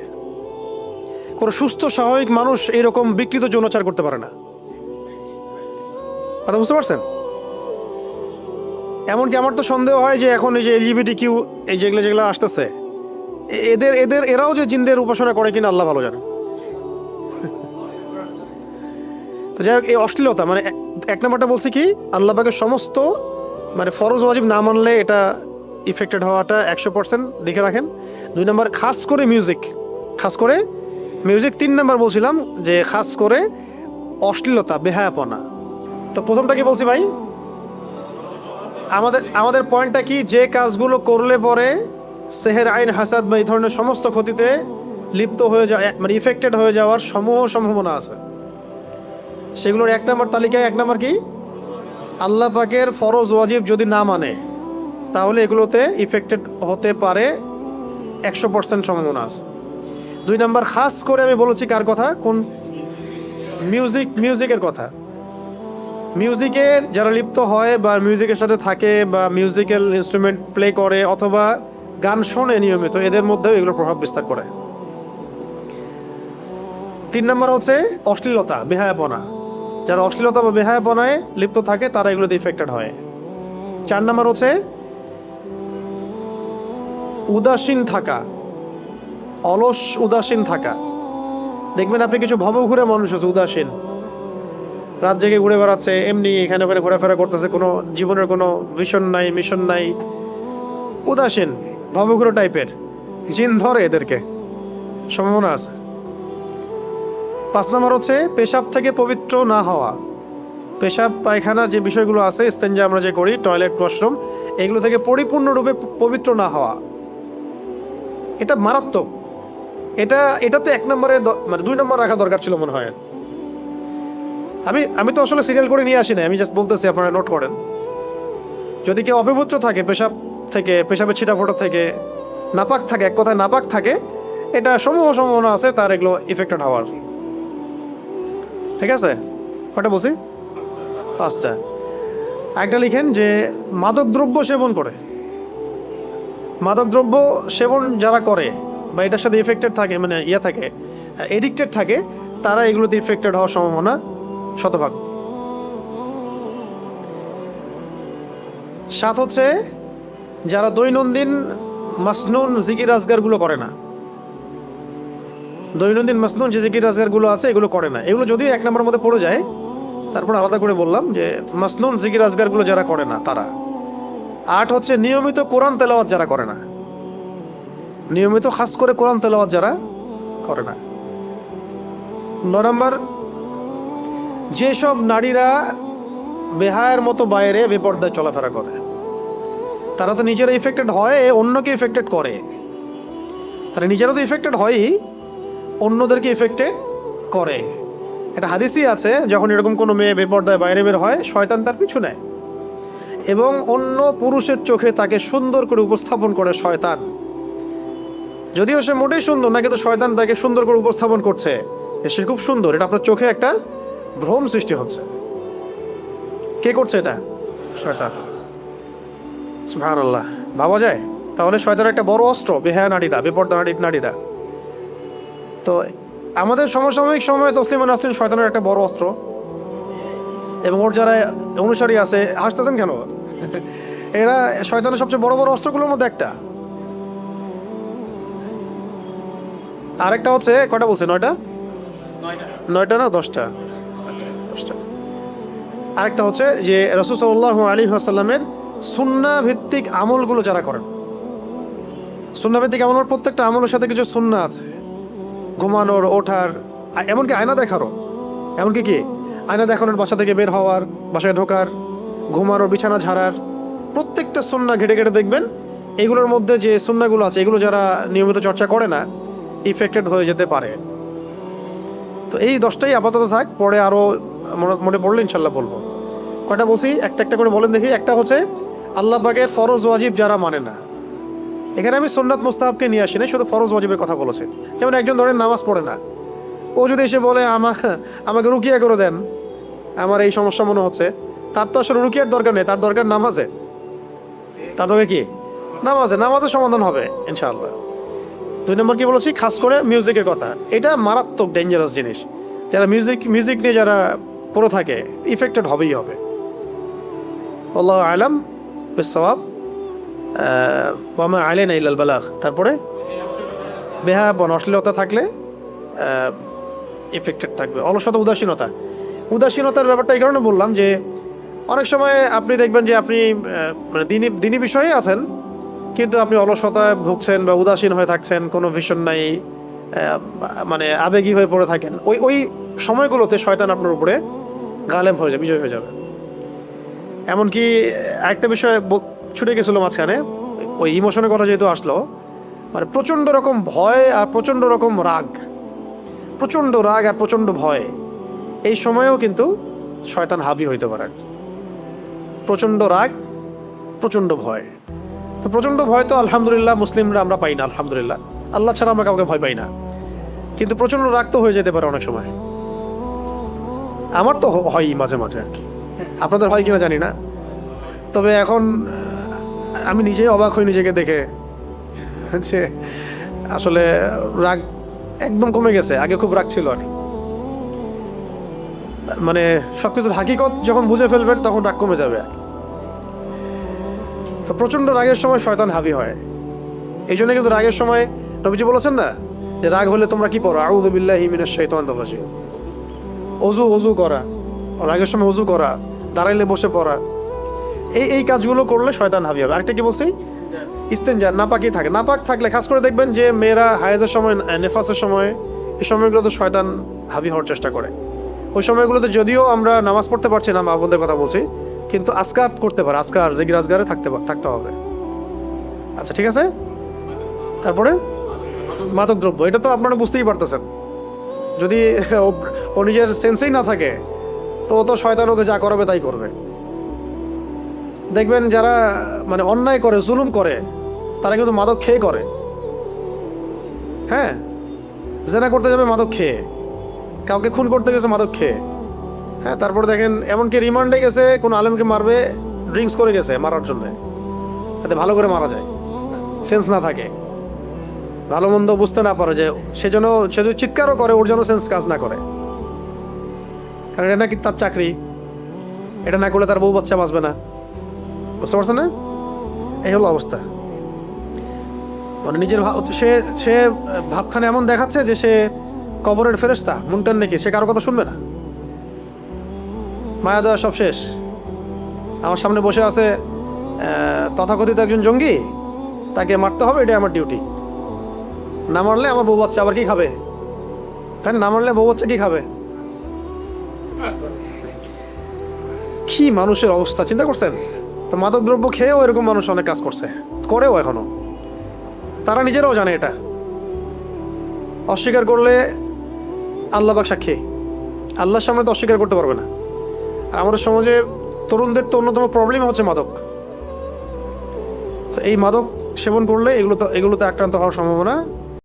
কোনো সুস্থ স্বাভাবিক মানুষ এইরকম বিকৃত যৌনাচার করতে পারে না। কথা বুঝতে পারছেন? এমনকি আমার তো সন্দেহ হয় যে এখন এই যে LGBTQ এই যেগুলো আসতেছে, এরাও যে জিনদের উপাসনা করে কিনা আল্লাহ ভালো জানে। তো যাই হোক, এই অশ্লীলতা মানে 1 নাম্বারটা বলছি কি, আল্লাহ পাকের সমস্ত মানে ফরজ ওয়াজিব না মানলে এটা ইফেক্টেড হওয়াটা 100% লিখে রাখেন। 2 নাম্বার খাস করে মিউজিক, 3 নাম্বার বলছিলাম যে খাস করে অশ্লীলতা, বেহায়াপনা। তো প্রথমটা কি বলছি ভাই? আমাদের পয়েন্টটা কি, যে কাজগুলো করলে পরে সেহের, আইন, হাসাদ বা এই ধরনের সমস্ত ক্ষতিতে লিপ্ত হয়ে যায়, মানে ইফেক্টেড হয়ে যাওয়ার সম্ভাবনা আছে, সেগুলোর 1 নাম্বার তালিকায় 1 নাম্বার কি, আল্লাহ পাকের ফরজ ওয়াজিব যদি না মানে তাহলে এগুলোতে ইফেক্টেড হতে পারে 100% সম্ভাবনা আছে। 2 নাম্বার খাস করে আমি বলেছি কার কথা, কোন মিউজিকের কথা। মিউজিকের যারা লিপ্ত হয় বা মিউজিকের সাথে থাকে বা মিউজিক্যাল ইনস্ট্রুমেন্ট প্লে করে অথবা গান শোনে নিয়মিত, এদের মধ্যেও এগুলো প্রভাব বিস্তার করে। 3 নাম্বার হচ্ছে অশ্লীলতা, বেহায়াপনা। যারা অশ্লীলতা বা বেহায়াপনায় লিপ্ত থাকে তারা এগুলোতে ইফেক্টেড হয়। 4 নাম্বার হচ্ছে উদাসীন থাকা, অলস উদাসীন থাকা। দেখবেন আপনি কিছু ভবঘুরে মানুষ আছে উদাসীন, রাত জেগে ঘুরে বেড়াচ্ছে, এমনি এখানে ওখানে ঘোরাফেরা করতেছে, কোনো জীবনের কোনো ভিশন নাই, মিশন নাই, উদাসীন ভবঘুরে টাইপের। জিন ধরে এদেরকে, সম্ভাবনা আছে। 5 নাম্বার হচ্ছে পেশাব থেকে পবিত্র না হওয়া। পেশাব পায়খানার যে বিষয়গুলো আছে, ইস্তেঞ্জা আমরা যে করি, টয়লেট, ওয়াশরুম, এগুলো থেকে পরিপূর্ণরূপে পবিত্র না হওয়া, এটা মারাত্মক। এটা তো 1 নম্বরে, মানে 2 নম্বর রাখা দরকার ছিল মনে হয়। আমি তো আসলে সিরিয়াল করে নিয়ে আসি না, আমি জাস্ট বলতেছি, আপনারা নোট করেন। যদি কেউ অপবিত্র থাকে পেশাব থেকে, পেশাবের ছিটা ফোটা থেকে, নাপাক থাকে, এক কথায় নাপাক থাকে, এটা সম্ভাবনা আছে তার এগুলো ইফেক্টেড হওয়ার। ঠিক আছে, কটা বলছি? 5টা। একটা লিখেন যে মাদকদ্রব্য সেবন করে, মাদকদ্রব্য সেবন যারা করে বা এটার সাথে এফেক্টেড থাকে, মানে থাকে, এডিক্টেড থাকে, তারা এগুলোতে এফেক্টেড হওয়ার সম্ভাবনা শতভাগ। 7 হচ্ছে যারা দৈনন্দিন মাসনুন জিকির আজগারগুলো করে না, দৈনন্দিন মাসনুন যে জিকির আজগারগুলো আছে এগুলো করে না। এগুলো যদিও 1 নম্বরের মধ্যে পড়ে যায়, তারপর আলাদা করে বললাম যে মাসনুন জিকির আজগারগুলো যারা করে না তারা। 8 হচ্ছে নিয়মিত কোরআন তেলাওয়াত যারা করে না, নিয়মিত খাস করে কোরআন তেলাওয়াত যারা করে না। 9 নম্বর, যেসব নারীরা বেহায়ের মতো বাইরে বেপর্দায় চলাফেরা করে, তারা তো নিজেরা ইফেক্টেড হয়, অন্যকে ইফেক্টেড করে। তারা নিজেরা তো ইফেক্টেড হয়ই, অন্যদেরকে ইফেক্টেড করে। এটা হাদিসই আছে, যখন এরকম কোনো মেয়ে বেপর্দায় বাইরে বের হয়, শয়তান তার পিছু নেয় এবং অন্য পুরুষের চোখে তাকে সুন্দর করে উপস্থাপন করে শয়তান। যদিও সে মোটেই সুন্দর না, কিন্তু শয়তান তাকে সুন্দর করে উপস্থাপন করছে, সে খুব সুন্দর। এটা আপনার চোখে একটা ভ্রম সৃষ্টি হচ্ছে। কে করছে এটা? শয়তান। সুবহানাল্লাহ, ভাবা যায়? তাহলে শয়তানের একটা বড় অস্ত্র বেহায়া নারীরা, বেপর্দা নারীরা। তো আমাদের সমসাময়িক সময়ে তসলিমা নাসরিন শয়তানের একটা বড় অস্ত্র, এবং ওর যারা অনুসারী আছে, হাসতেছেন কেন? এরা শয়তানের সবচেয়ে বড় বড় অস্ত্রগুলোর মধ্যে একটা। আরেকটা হচ্ছে, কয়টা বলছে? 9টা না 10টা? আরেকটা হচ্ছে যে রাসূল সাল্লাল্লাহু আলাইহি ওয়াসাল্লামের সুন্নাহ ভিত্তিক আমলগুলো যারা করেন, সুন্নাহ ভিত্তিক আমলের প্রত্যেকটা আমলের সাথে কিছু সুন্নাহ আছে, ঘুমানোর, ওঠার, এমনকি আয়না দেখারও, এমনকি কি আয়না দেখানোর, বাসা থেকে বের হওয়ার, বাসায় ঢোকার, ঘুমানোর, বিছানা ঝাড়ার, প্রত্যেকটা সুন্নাহ ঘেটে ঘেটে দেখবেন এগুলোর মধ্যে যে সুন্নাহগুলো আছে, এগুলো যারা নিয়মিত চর্চা করে না ইফেক্টেড হয়ে যেতে পারে। তো এই 10টাই আপাতত থাক, পরে আরও মনে পড়লে ইনশাল্লাহ বলবো। কয়টা বলছি? একটা একটা করে বলেন দেখি। একটা হচ্ছে আল্লাহ পাকের ফরজ ওয়াজিব যারা মানে না। এখানে আমি সুন্নাত মুস্তাহাবকে নিয়ে আসি না, শুধু ফরজ ওয়াজিবের কথা বলেছে। যেমন একজন ধরেন নামাজ পড়ে না, ও যদি এসে বলে আমাকে রুকিয়া করে দেন, আমার এই সমস্যা মনে হচ্ছে, তার তো আসলে রুকিয়ার দরকার নেই, তার দরকার নামাজে। তার দরকার কি? নামাজের সমাধান হবে ইনশাআল্লাহ। 2 নম্বর কি বলেছি? খাস করে মিউজিকের কথা। এটা মারাত্মক ডেঞ্জারাস জিনিস। যারা মিউজিক নিয়ে যারা পড়ে থাকে ইফেক্টেড হবেই হবে। আল্লাহু আ'লাম বিস-সাওয়াব। ওয়া মা আলাইনা ইল্লাল বালাগ। তারপরে বেহায়াপন, অশ্লীলতা থাকলে ইফেক্টেড থাকবে। অলসতা, উদাসীনতার ব্যাপারটা এই কারণে বললাম যে অনেক সময় আপনি দেখবেন যে আপনি মানে দিনী বিষয়ে আছেন, কিন্তু আপনি অলসতায় ভুগছেন বা উদাসীন হয়ে থাকছেন, কোনো ভিশন নাই, মানে আবেগী হয়ে পড়ে থাকেন। ওই সময়গুলোতে শয়তান আপনার উপরে গালেব হয়ে যাবে, বিজয় হয়ে যাবে। এমনকি একটা বিষয় ছুটে গেছিল মাঝখানে, ওই ইমোশনের কথা যেহেতু আসলো, মানে প্রচণ্ড রকম ভয় আর প্রচণ্ড রকম রাগ, প্রচণ্ড রাগ আর প্রচণ্ড ভয়, এই সময়েও কিন্তু শয়তান হাবি হইতে পারে। প্রচণ্ড রাগ, প্রচণ্ড ভয়। তো প্রচণ্ড ভয় তো আলহামদুলিল্লাহ মুসলিমরা আমরা পাই না, আলহামদুলিল্লাহ, আল্লাহ ছাড়া আমরা কাউকে ভয় পাই না। কিন্তু প্রচণ্ড রাগ তো হয়ে যেতে পারে অনেক সময়। আমার তো হয় মাঝে মাঝে আর কি, আপনাদের হয় কিনা জানি না। তবে এখন আমি নিজেই অবাক হই নিজেকে দেখে, যে আসলে রাগ একদম কমে গেছে। আগে খুব রাগ ছিল, আর মানে সবকিছুর হাকিকত যখন বুঝে ফেলবেন তখন রাগ কমে যাবে। তো প্রচণ্ড রাগের সময় শয়তান হাবি হয়। এই জন্য কিন্তু রাগের সময় নবীজি বলেছেন না যে রাগ হলে তোমরা কি পড়ো? আউযু বিল্লাহি মিনাশ শাইতানির রাজিম। অজু করা, রাগের সময় অজু করা, দাঁড়াইলে বসে পড়া, এই কাজগুলো করলে শয়তান হাবি হবে। আরেকটা কি বলছি? ইস্তেনজা, নাপাকি থাকে। নাপাক থাকলে খাস করে দেখবেন যে মেয়েরা হায়েজের সময়, নেফাসের সময়, এই সময়গুলোতে শয়তান হাবি হওয়ার চেষ্টা করে। ওই সময়গুলোতে যদিও আমরা নামাজ পড়তে পারছি না, মা বোনদের কথা বলছি, কিন্তু আজকার করতে পারে, আজকার জিকির আজগারে থাকতে হবে। আচ্ছা, ঠিক আছে। তারপরে মাদকদ্রব্য, এটা তো আপনারা বুঝতেই পারতেছেন। যদি ও নিজের সেন্সেই না থাকে তো ও তো শয়তান ওকে যা করাবে তাই করবে। দেখবেন যারা মানে অন্যায় করে, জুলুম করে, তারা কিন্তু মাদক খেয়ে করে। হ্যাঁ, জেনা করতে যাবে মাদক খেয়ে, কাউকে খুন করতে গেছে মাদক খেয়ে, হ্যাঁ, তারপর দেখেন এমনকি রিমান্ডে গেছে, কোন আলেমকে মারবে, ড্রিঙ্কস করে গেছে মারার জন্য, যাতে ভালো করে মারা যায়, সেন্স না থাকে, ভালো মন্দ বুঝতে না পারে, যে সে যদি চিৎকারও করে ওর যেন সেন্স কাজ না করে, কারণ এটা নাকি তার চাকরি, এটা না করলে তার বউ বাচ্চা বাঁচবে না। বুঝতে পারছেন না? এই হলো অবস্থা। মানে নিজের সে সে ভাবখানে এমন দেখাচ্ছে যে সে কবরের ফেরেশতা, মুনকার নাকি, সে কারো কথা শুনবে না, মায়া দয়া সব শেষ। আমার সামনে বসে আছে তথাকথিত একজন জঙ্গি, তাকে মারতে হবে, এটাই আমার ডিউটি, না মারলে আমার বউ বাচ্চা আবার কি খাবে, তাই না মারলে বউ বাচ্চা কি খাবে? কি মানুষের অবস্থা চিন্তা করছেন? তো মাদক দ্রব্য খেয়েও এরকম মানুষ অনেক কাজ করছে, করেও এখনো, তারা নিজেরাও জানে এটা, অস্বীকার করলে আল্লাহ পাক সাক্ষী, আল্লাহর সামনে তো অস্বীকার করতে পারবে না। আর আমাদের সমাজে তরুণদের তো অন্যতম প্রবলেম হচ্ছে মাদক। তো এই মাদক সেবন করলে এগুলোতে আক্রান্ত হওয়ার সম্ভাবনা